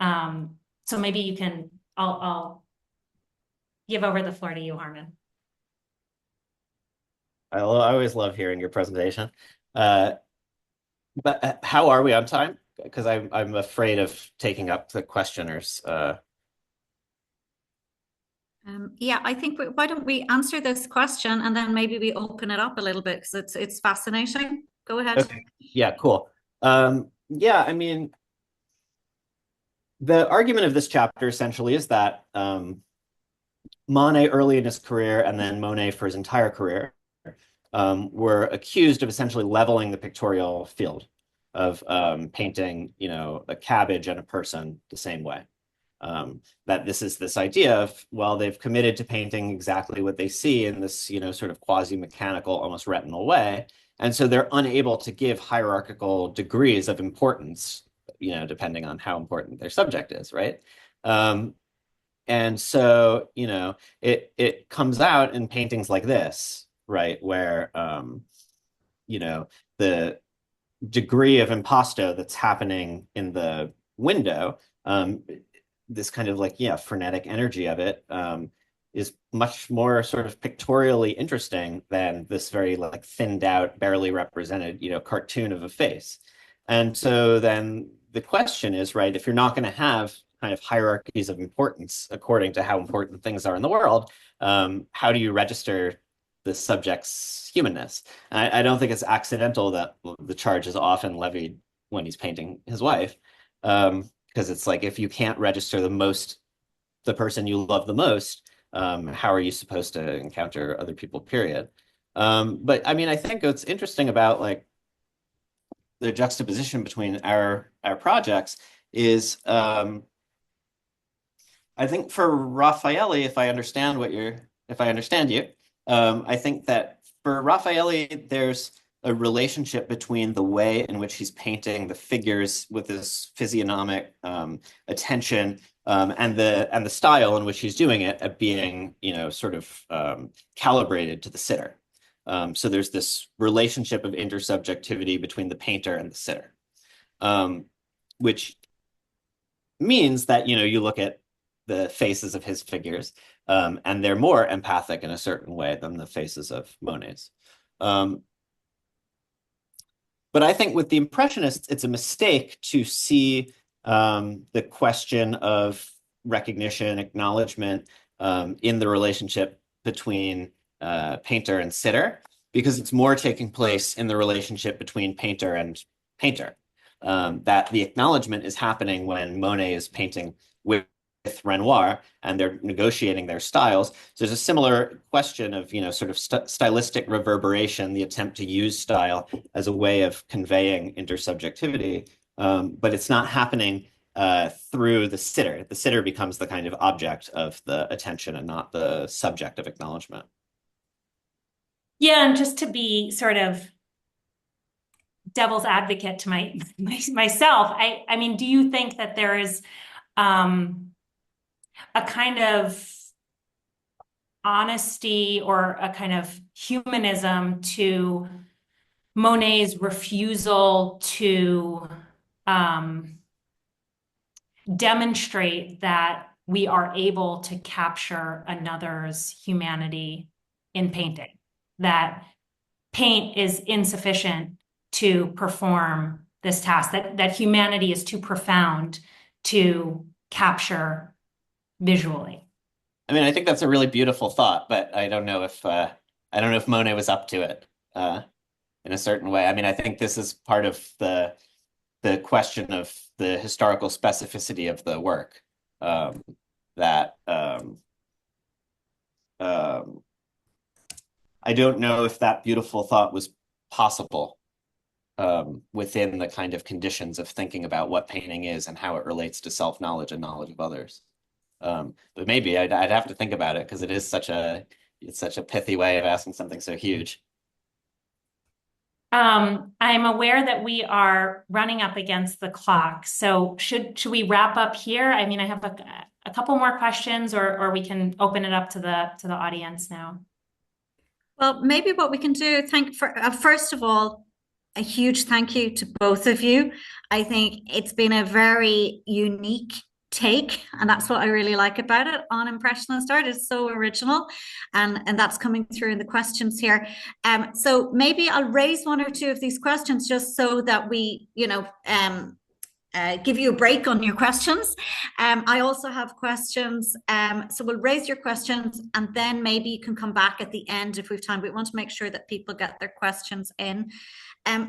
So maybe you can, I'll give over the floor to you, Harmon. I always love hearing your presentation. But how are we on time? Because I'm afraid of taking up the questioners. Yeah, I think why don't we answer this question and then maybe we open it up a little bit, because it's fascinating. Go ahead. Okay. Yeah, cool. Yeah, I mean, the argument of this chapter essentially is that Monet early in his career, and then Monet for his entire career, were accused of essentially leveling the pictorial field, of painting, a cabbage and a person the same way. That this is this idea of, well, they've committed to painting exactly what they see in this, sort of quasi-mechanical, almost retinal way. And so they're unable to give hierarchical degrees of importance, depending on how important their subject is, right? And so, you know, it comes out in paintings like this, right, where you know, the degree of impasto that's happening in the window, this kind of like, yeah, frenetic energy of it, is much more sort of pictorially interesting than this very like thinned out, barely represented, you know, cartoon of a face. And so then the question is, right, if you're not going to have kind of hierarchies of importance according to how important things are in the world, how do you register the subject's humanness? I don't think it's accidental that the charge is often levied when he's painting his wife, because it's like if you can't register the person you love the most, how are you supposed to encounter other people, period? But I mean, I think what's interesting about like the juxtaposition between our projects is, I think for Raffaelli, if I understand you, I think that for Raffaelli, there's a relationship between the way in which he's painting the figures with this physiognomic attention, and the style in which he's doing it at being, you know, sort of calibrated to the sitter. So there's this relationship of intersubjectivity between the painter and the sitter, which means that, you know, you look at the faces of his figures, and they're more empathic in a certain way than the faces of Monet's. But I think with the Impressionists, it's a mistake to see the question of recognition, acknowledgement, in the relationship between painter and sitter, because it's more taking place in the relationship between painter and painter. That the acknowledgement is happening when Monet is painting with Renoir and they're negotiating their styles. So there's a similar question of, you know, sort of stylistic reverberation, the attempt to use style as a way of conveying intersubjectivity, but it's not happening through the sitter. The sitter becomes the kind of object of the attention and not the subject of acknowledgement. Yeah, and just to be sort of devil's advocate to myself, I mean, do you think that there is a kind of honesty or a kind of humanism to Monet's refusal to demonstrate that we are able to capture another's humanity in painting, that paint is insufficient to perform this task, that humanity is too profound to capture visually? I mean, I think that's a really beautiful thought, but I don't know if Monet was up to it in a certain way. I mean, I think this is part of the question of the historical specificity of the work, that I don't know if that beautiful thought was possible within the kind of conditions of thinking about what painting is and how it relates to self-knowledge and knowledge of others. But maybe I'd have to think about it, because it's such a pithy way of asking something so huge. I'm aware that we are running up against the clock, so should we wrap up here? I mean, I have a couple more questions, or we can open it up to the audience now. Well, maybe what we can do, first of all, a huge thank you to both of you. I think it's been a very unique take, and that's what I really like about it on Impressionist art. Is so original, and that's coming through in the questions here. So maybe I'll raise one or two of these questions just so that we, you know, give you a break on your questions. I also have questions, so we'll raise your questions and then maybe you can come back at the end if we've time. We want to make sure that people get their questions in.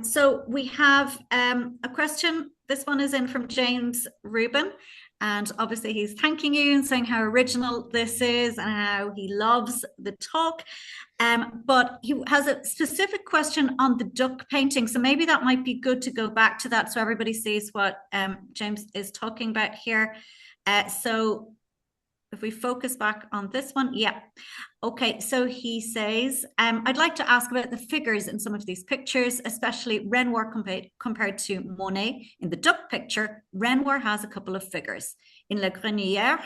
So we have a question. This one is in from James Rubin, and obviously he's thanking you and saying how original this is and how he loves the talk. But he has a specific question on the duck painting. So maybe that might be good to go back to that so everybody sees what James is talking about here. So if we focus back on this one, yeah. Okay, so he says, I'd like to ask about the figures in some of these pictures, especially Renoir compared to Monet. In the duck picture, Renoir has a couple of figures. In La Grenière,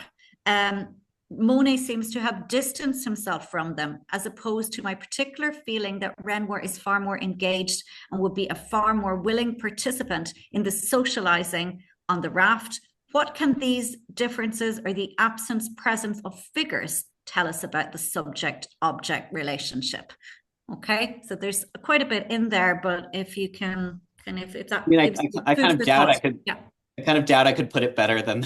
Monet seems to have distanced himself from them, as opposed to my particular feeling that Renoir is far more engaged and would be a far more willing participant in the socializing on the raft. What can these differences or the presence of figures tell us about the subject-object relationship? Okay, so there's quite a bit in there, but if you can if that, I kind of doubt I could. Yeah. I kind of doubt I could put it better than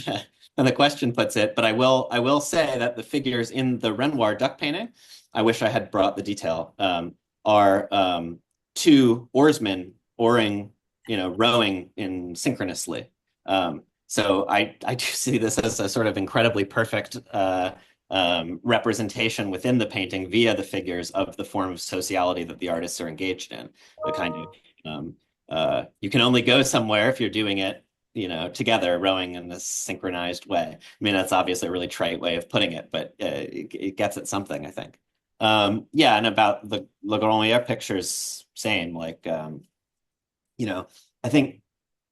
the question puts it. But I will say that the figures in the Renoir duck painting, I wish I had brought the detail, are two oarsmen oaring, rowing in synchronously. So I do see this as a sort of incredibly perfect representation within the painting via the figures of the form of sociality that the artists are engaged in. The kind of you can only go somewhere if you're doing it, together, rowing in this synchronized way. I mean, that's obviously a really trite way of putting it, but it gets at something, I think. Yeah, and about the Le Grand pictures, same. Like, I think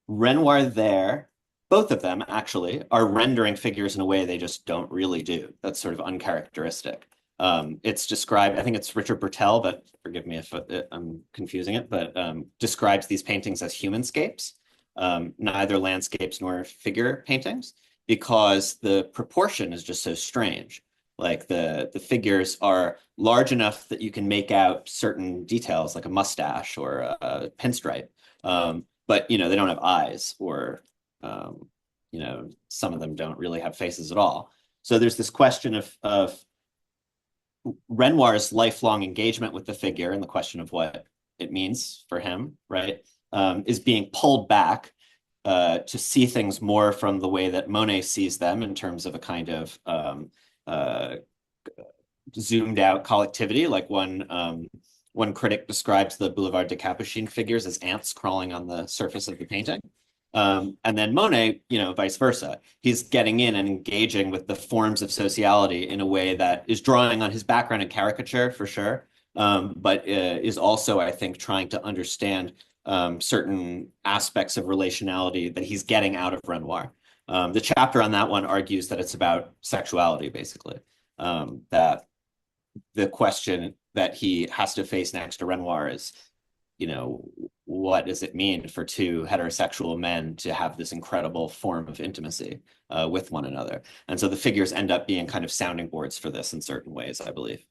Renoir there, both of them actually are rendering figures in a way they just don't really do. That's sort of uncharacteristic. It's described, I think it's Richard Bertel, but forgive me if I'm confusing it, but describes these paintings as humanscapes, neither landscapes nor figure paintings, because the proportion is just so strange. Like the figures are large enough that you can make out certain details, like a mustache or a pinstripe, but they don't have eyes, or some of them don't really have faces at all. So there's this question of Renoir's lifelong engagement with the figure, and the question of what it means for him, right, is being pulled back to see things more from the way that Monet sees them, in terms of a kind of zoomed out collectivity. Like one critic describes the Boulevard de Capucine figures as ants crawling on the surface of the painting. And then Monet, vice versa. He's getting in and engaging with the forms of sociality in a way that is drawing on his background in caricature, for sure, but is also, I think, trying to understand certain aspects of relationality that he's getting out of Renoir. The chapter on that one argues that it's about sexuality, basically. That the question that he has to face next to Renoir is, what does it mean for two heterosexual men to have this incredible form of intimacy with one another? And so the figures end up being kind of sounding boards for this in certain ways, I believe.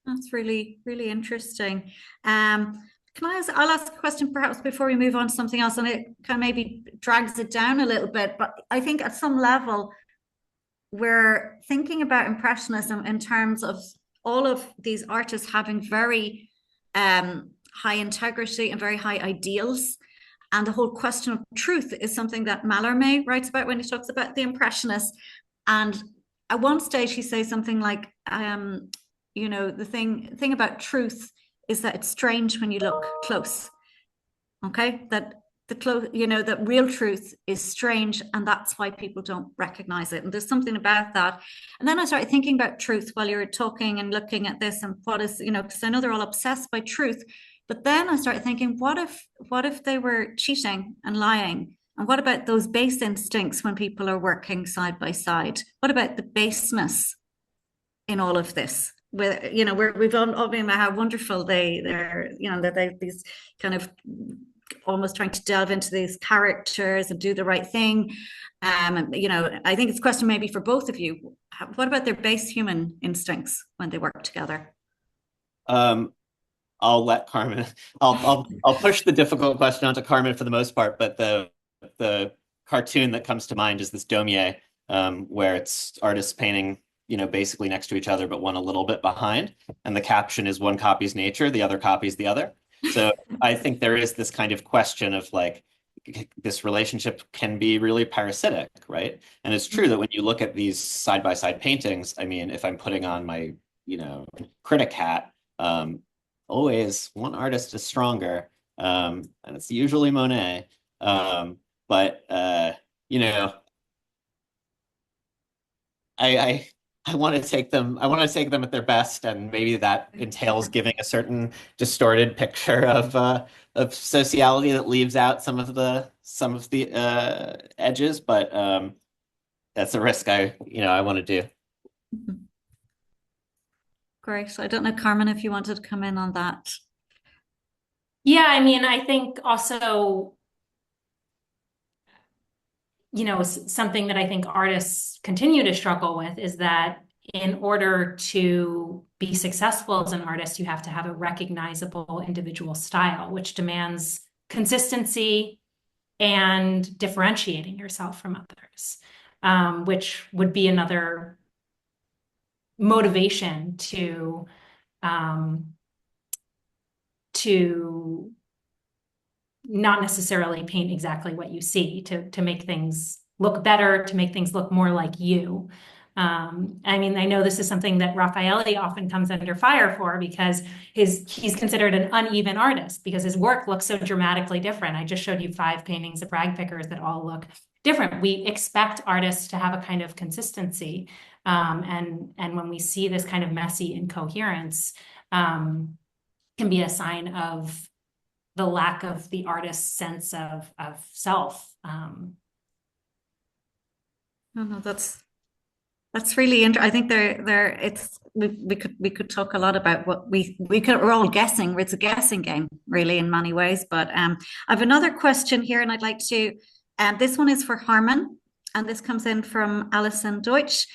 That's really, really interesting. I'll ask a question perhaps before we move on to something else, and it kind of maybe drags it down a little bit, but I think at some level, we're thinking about Impressionism in terms of all of these artists having very high integrity and very high ideals. And the whole question of truth is something that Mallarmé writes about when he talks about the Impressionists. And at one stage, he says something like, the thing about truth is that it's strange when you look close. Okay, that real truth is strange, and that's why people don't recognize it. And there's something about that. And then I started thinking about truth while you were talking and looking at this, and what is, because I know they're all obsessed by truth. But then I started thinking, what if they were cheating and lying? And what about those base instincts when people are working side by side? What about the baseness in all of this? We've all been about how wonderful they're that they these kind of almost trying to delve into these characters and do the right thing. I think it's a question maybe for both of you. What about their base human instincts when they work together? I'll let Carmen. I'll push the difficult question onto Carmen for the most part, but the cartoon that comes to mind is this Daumier, where it's artists painting, basically next to each other, but one a little bit behind, and the caption is one copies nature, the other copies the other. So I think there is this kind of question of like, this relationship can be really parasitic, right? And it's true that when you look at these side-by-side paintings, I mean, if I'm putting on my, critic hat, always one artist is stronger, and it's usually Monet. But I want to take them at their best, and maybe that entails giving a certain distorted picture of sociality that leaves out some of the edges. But that's a risk I want to do. Great. I don't know, Carmen, if you wanted to come in on that. Yeah, I mean, I think also, something that I think artists continue to struggle with is that in order to be successful as an artist, you have to have a recognizable individual style, which demands consistency and differentiating yourself from others, which would be another motivation to not necessarily paint exactly what you see, to make things look better, to make things look more like you. I mean, I know this is something that Raffaelli often comes under fire for because he's considered an uneven artist because his work looks so dramatically different. I just showed you 5 paintings of rag pickers that all look different. We expect artists to have a kind of consistency. And when we see this kind of messy incoherence, can be a sign of the lack of the artist's sense of self. No, that's really interesting. I think we could talk a lot about what we're all guessing. It's a guessing game, really, in many ways. But I have another question here, and I'd like to. This one is for Harmon, and this comes in from Alison Deutsch,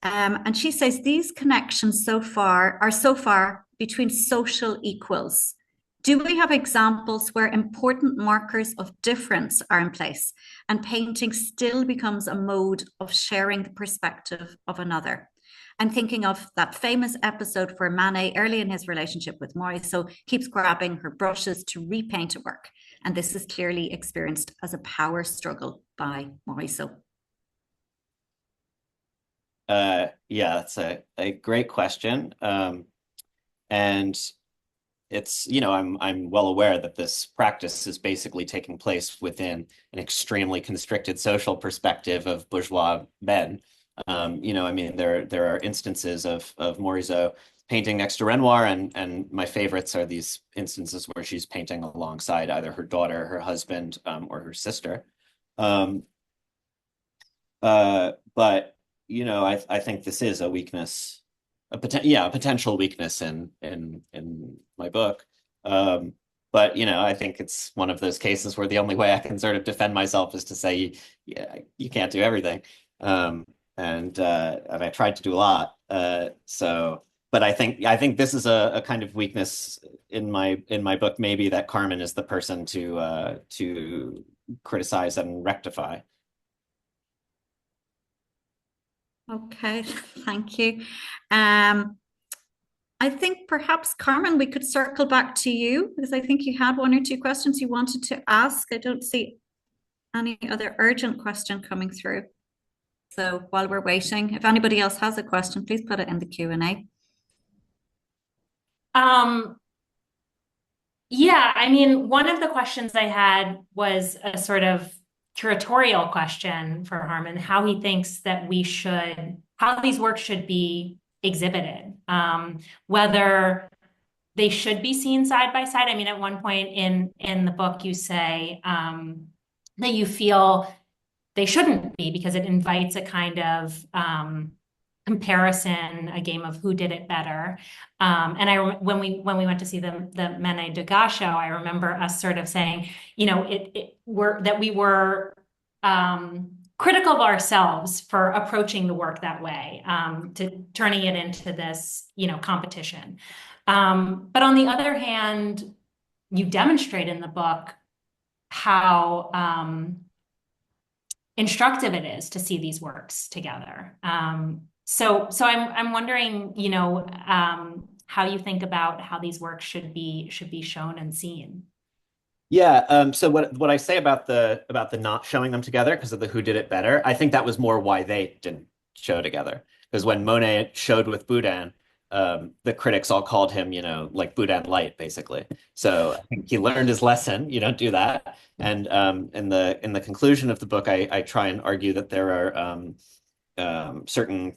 and she says these connections are so far between social equals. Do we have examples where important markers of difference are in place and painting still becomes a mode of sharing the perspective of another? I'm thinking of that famous episode where Manet, early in his relationship with Morisot, keeps grabbing her brushes to repaint a work. And this is clearly experienced as a power struggle by Morisot. Yeah, that's a great question. And it's, I'm well aware that this practice is basically taking place within an extremely constricted social perspective of bourgeois men. I mean, there are instances of Morisot painting next to Renoir, and my favorites are these instances where she's painting alongside either her daughter, her husband, or her sister. But I think this is a weakness, a potential weakness in my book. But I think it's one of those cases where the only way I can sort of defend myself is to say, yeah, you can't do everything. And I tried to do a lot. But I think this is a kind of weakness in my book, maybe, that Carmen is the person to criticize and rectify. Okay, thank you. I think perhaps, Carmen, we could circle back to you because I think you had 1 or 2 questions you wanted to ask. I don't see any other urgent question coming through. So while we're waiting, if anybody else has a question, please put it in the Q&A. Yeah, I mean, one of the questions I had was a sort of curatorial question for Harmon, how he thinks that how these works should be exhibited, whether they should be seen side by side. I mean, at one point in the book, you say that you feel they shouldn't be because it invites a kind of comparison, a game of who did it better. And when we went to see the Manet Degas show, I remember us sort of saying, that we were critical of ourselves for approaching the work that way, to turning it into this, competition. But on the other hand, you demonstrate in the book how instructive it is to see these works together. So I'm wondering, how you think about how these works should be shown and seen. Yeah. So what I say about the not showing them together because of the who did it better, I think that was more why they didn't show together. Because when Monet showed with Boudin, the critics all called him, like Boudin light, basically. So I think he learned his lesson. You don't do that. And in the conclusion of the book, I try and argue that there are certain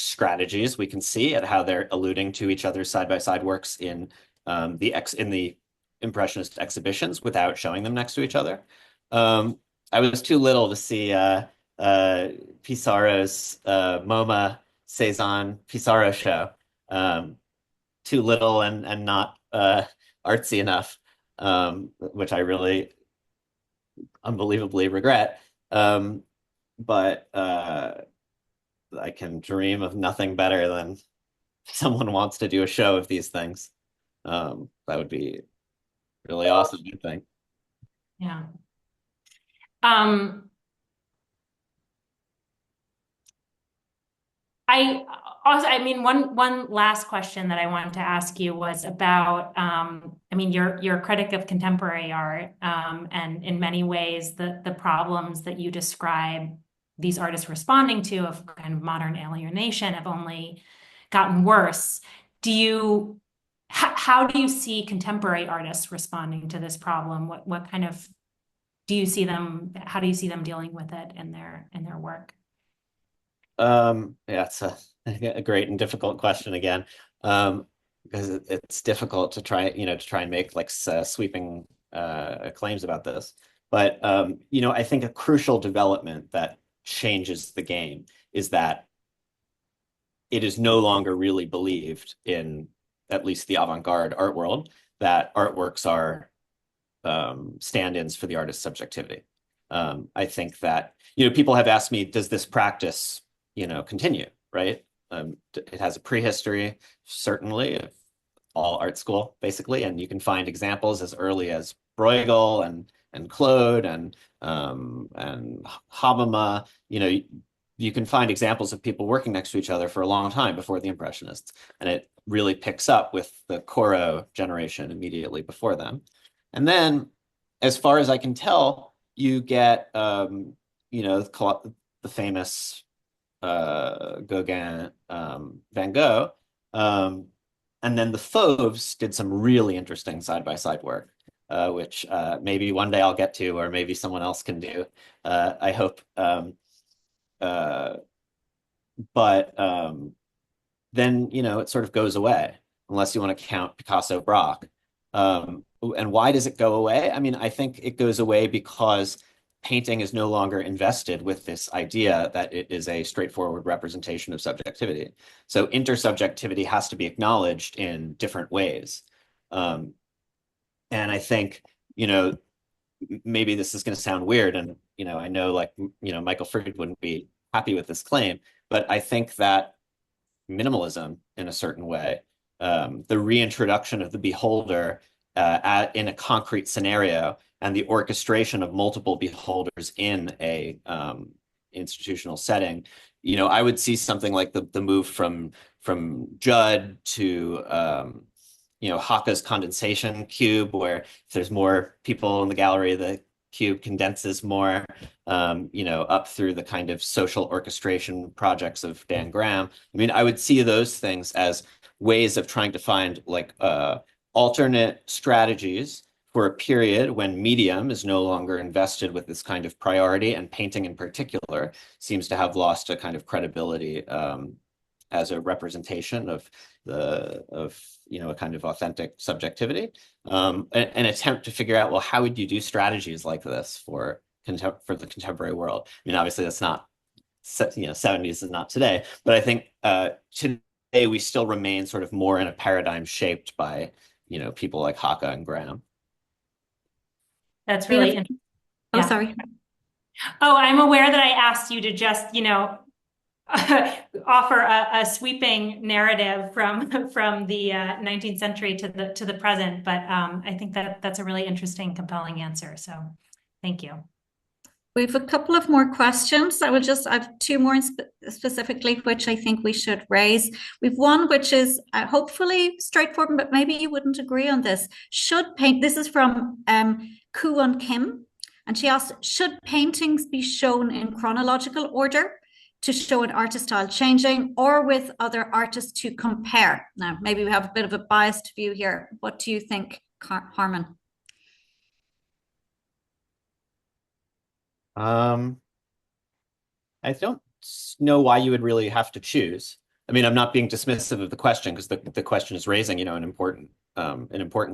strategies we can see at how they're alluding to each other's side-by-side works in the Impressionist exhibitions without showing them next to each other. I was too little to see Pissarro's MoMA Cezanne Pissarro show. Too little and not artsy enough, which I really unbelievably regret. But I can dream of nothing better than someone wants to do a show of these things. That would be really awesome, I think. Yeah. I mean, one last question that I wanted to ask you was about, I mean, you're a critic of contemporary art, and in many ways, the problems that you describe these artists responding to of kind of modern alienation have only gotten worse. How do you see contemporary artists responding to this problem? What kind of do you see them? How do you see them dealing with it in their work? Yeah, it's a great and difficult question again, because it's difficult to try, to try and make like sweeping claims about this. But I think a crucial development that changes the game is that it is no longer really believed in at least the avant-garde art world that artworks are stand-ins for the artist's subjectivity. I think that, people have asked me, does this practice, continue, right? It has a prehistory, certainly, of all art school, basically, and you can find examples as early as Bruegel and Claude and Habema. You can find examples of people working next to each other for a long time before the Impressionists, and it really picks up with the Corot generation immediately before them. And then, as far as I can tell, you get, the famous Gauguin, Van Gogh, and then the Fauves did some really interesting side-by-side work, which maybe one day I'll get to, or maybe someone else can do. I hope. But then, it sort of goes away, unless you want to count Picasso, Braque. And why does it go away? I mean, I think it goes away because painting is no longer invested with this idea that it is a straightforward representation of subjectivity. So intersubjectivity has to be acknowledged in different ways. And I think, maybe this is going to sound weird, and, I know, like, Michael Fried wouldn't be happy with this claim, but I think that minimalism, in a certain way, the reintroduction of the beholder in a concrete scenario, and the orchestration of multiple beholders in a institutional setting, I would see something like the move from Judd to Haka's condensation cube, where if there's more people in the gallery, the cube condenses more, up through the kind of social orchestration projects of Dan Graham. I mean, I would see those things as ways of trying to find like alternate strategies for a period when medium is no longer invested with this kind of priority, and painting in particular seems to have lost a kind of credibility as a representation of a kind of authentic subjectivity. An attempt to figure out, well, how would you do strategies like this for the contemporary world? I mean, obviously that's not, 70s is not today, but I think today we still remain sort of more in a paradigm shaped by people like Haka and Graham. That's really interesting. Oh, yeah. Sorry. Oh, I'm aware that I asked you to just, offer a sweeping narrative from the 19th century to the present, but I think that's a really interesting, compelling answer. So, thank you. We have a couple of more questions. I have two more specifically, which I think we should raise. We've one which is hopefully straightforward, but maybe you wouldn't agree on this. This is from Kuwon Kim, and she asked, should paintings be shown in chronological order to show an artist's style changing, or with other artists to compare? Now, maybe we have a bit of a biased view here. What do you think, Harmon? I don't know why you would really have to choose. I mean, I'm not being dismissive of the question, because the question is raising, an important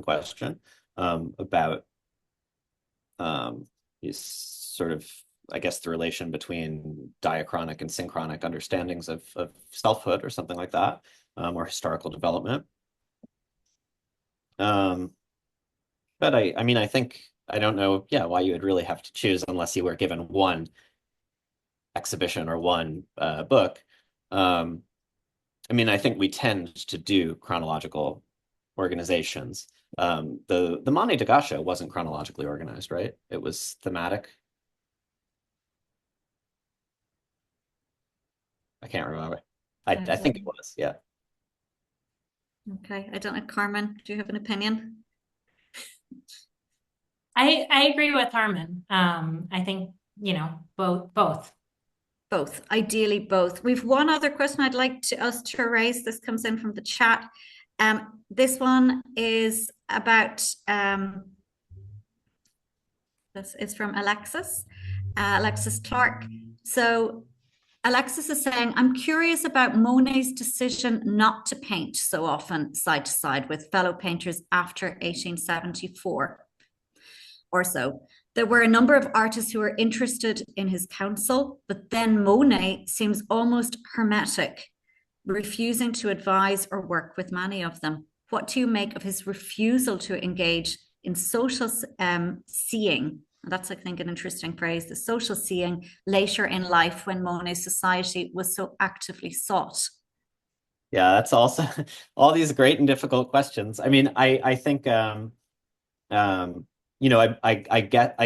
question about these sort of I guess, the relation between diachronic and synchronic understandings of selfhood or something like that, or historical development. But I mean, I think, I don't know, yeah, why you would really have to choose unless you were given one exhibition or one book. I mean, I think we tend to do chronological organizations. The Monet de Gauche wasn't chronologically organized, right? It was thematic. I can't remember. I think it was, yeah. Okay, I don't know, Carmen, do you have an opinion? I agree with Harmon. I think, both. Both, ideally both. We've one other question I'd like us to raise. This comes in from the chat. This one is about, this is from Alexis Clark. So Alexis is saying, I'm curious about Monet's decision not to paint so often side to side with fellow painters after 1874 or so. There were a number of artists who were interested in his counsel, but then Monet seems almost hermetic, refusing to advise or work with many of them. What do you make of his refusal to engage in social seeing? That's, I think, an interesting phrase, the social seeing later in life when Monet's society was so actively sought. Yeah, that's also all these great and difficult questions. I mean, I think I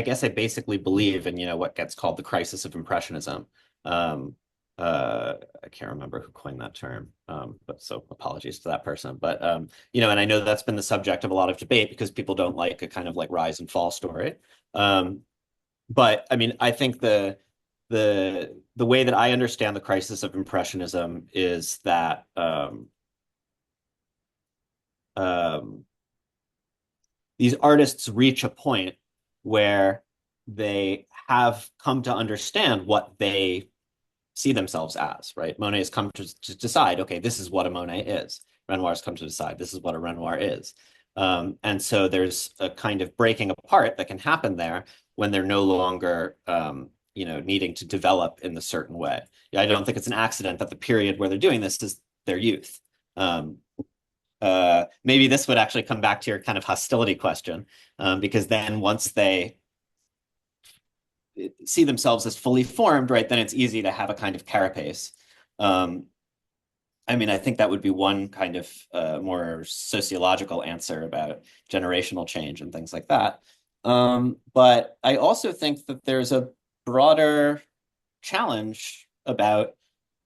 guess I basically believe in what gets called the crisis of Impressionism. I can't remember who coined that term, but so apologies to that person. But and I know that's been the subject of a lot of debate because people don't like a kind of like rise and fall story. But I mean, I think the way that I understand the crisis of Impressionism is that these artists reach a point where they have come to understand what they see themselves as, right? Monet has come to decide, okay, this is what a Monet is. Renoir has come to decide this is what a Renoir is. And so there's a kind of breaking apart that can happen there when they're no longer, needing to develop in a certain way. I don't think it's an accident that the period where they're doing this is their youth. Maybe this would actually come back to your kind of hostility question, because then once they see themselves as fully formed, right, then it's easy to have a kind of carapace. I mean, I think that would be one kind of more sociological answer about generational change and things like that. But I also think that there's a broader challenge about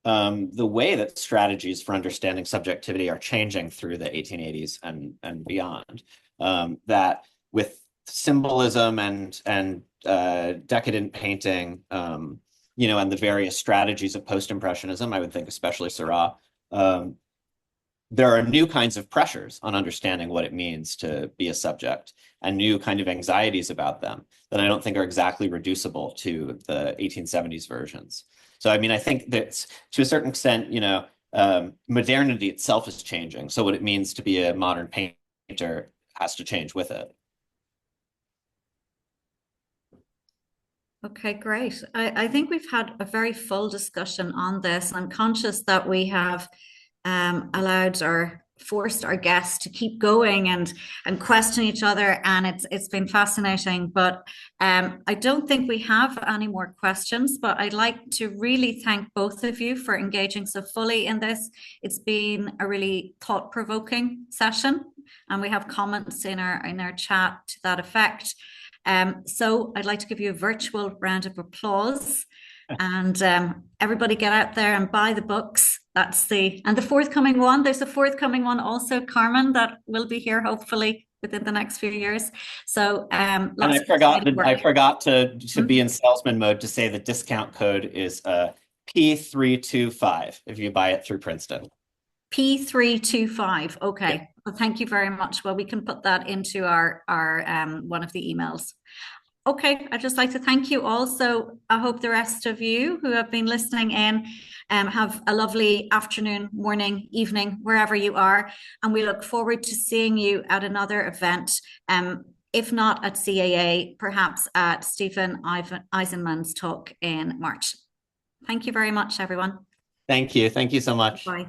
the way that strategies for understanding subjectivity are changing through the 1880s and beyond. That with symbolism and decadent painting, and the various strategies of post-impressionism, I would think especially Seurat, there are new kinds of pressures on understanding what it means to be a subject and new kind of anxieties about them that I don't think are exactly reducible to the 1870s versions. So, I mean, I think that to a certain extent, modernity itself is changing. So what it means to be a modern painter has to change with it. Okay, great. I think we've had a very full discussion on this. I'm conscious that we have forced our guests to keep going and question each other, and it's been fascinating. But I don't think we have any more questions, but I'd like to really thank both of you for engaging so fully in this. It's been a really thought-provoking session, and we have comments in our chat to that effect. So I'd like to give you a virtual round of applause, and everybody get out there and buy the books. And the forthcoming one, there's a forthcoming one also, Carmen, that will be here hopefully within the next few years. So and I forgot to be in salesman mode to say the discount code is P325 if you buy it through Princeton. P325. Okay. Yeah. Well, thank you very much. Well, we can put that into our one of the emails. Okay, I'd just like to thank you all. So I hope the rest of you who have been listening in have a lovely afternoon, morning, evening, wherever you are. And we look forward to seeing you at another event if not at CAA, perhaps at Stephen Eisenman's talk in March. Thank you very much, everyone. Thank you. Thank you so much. Bye.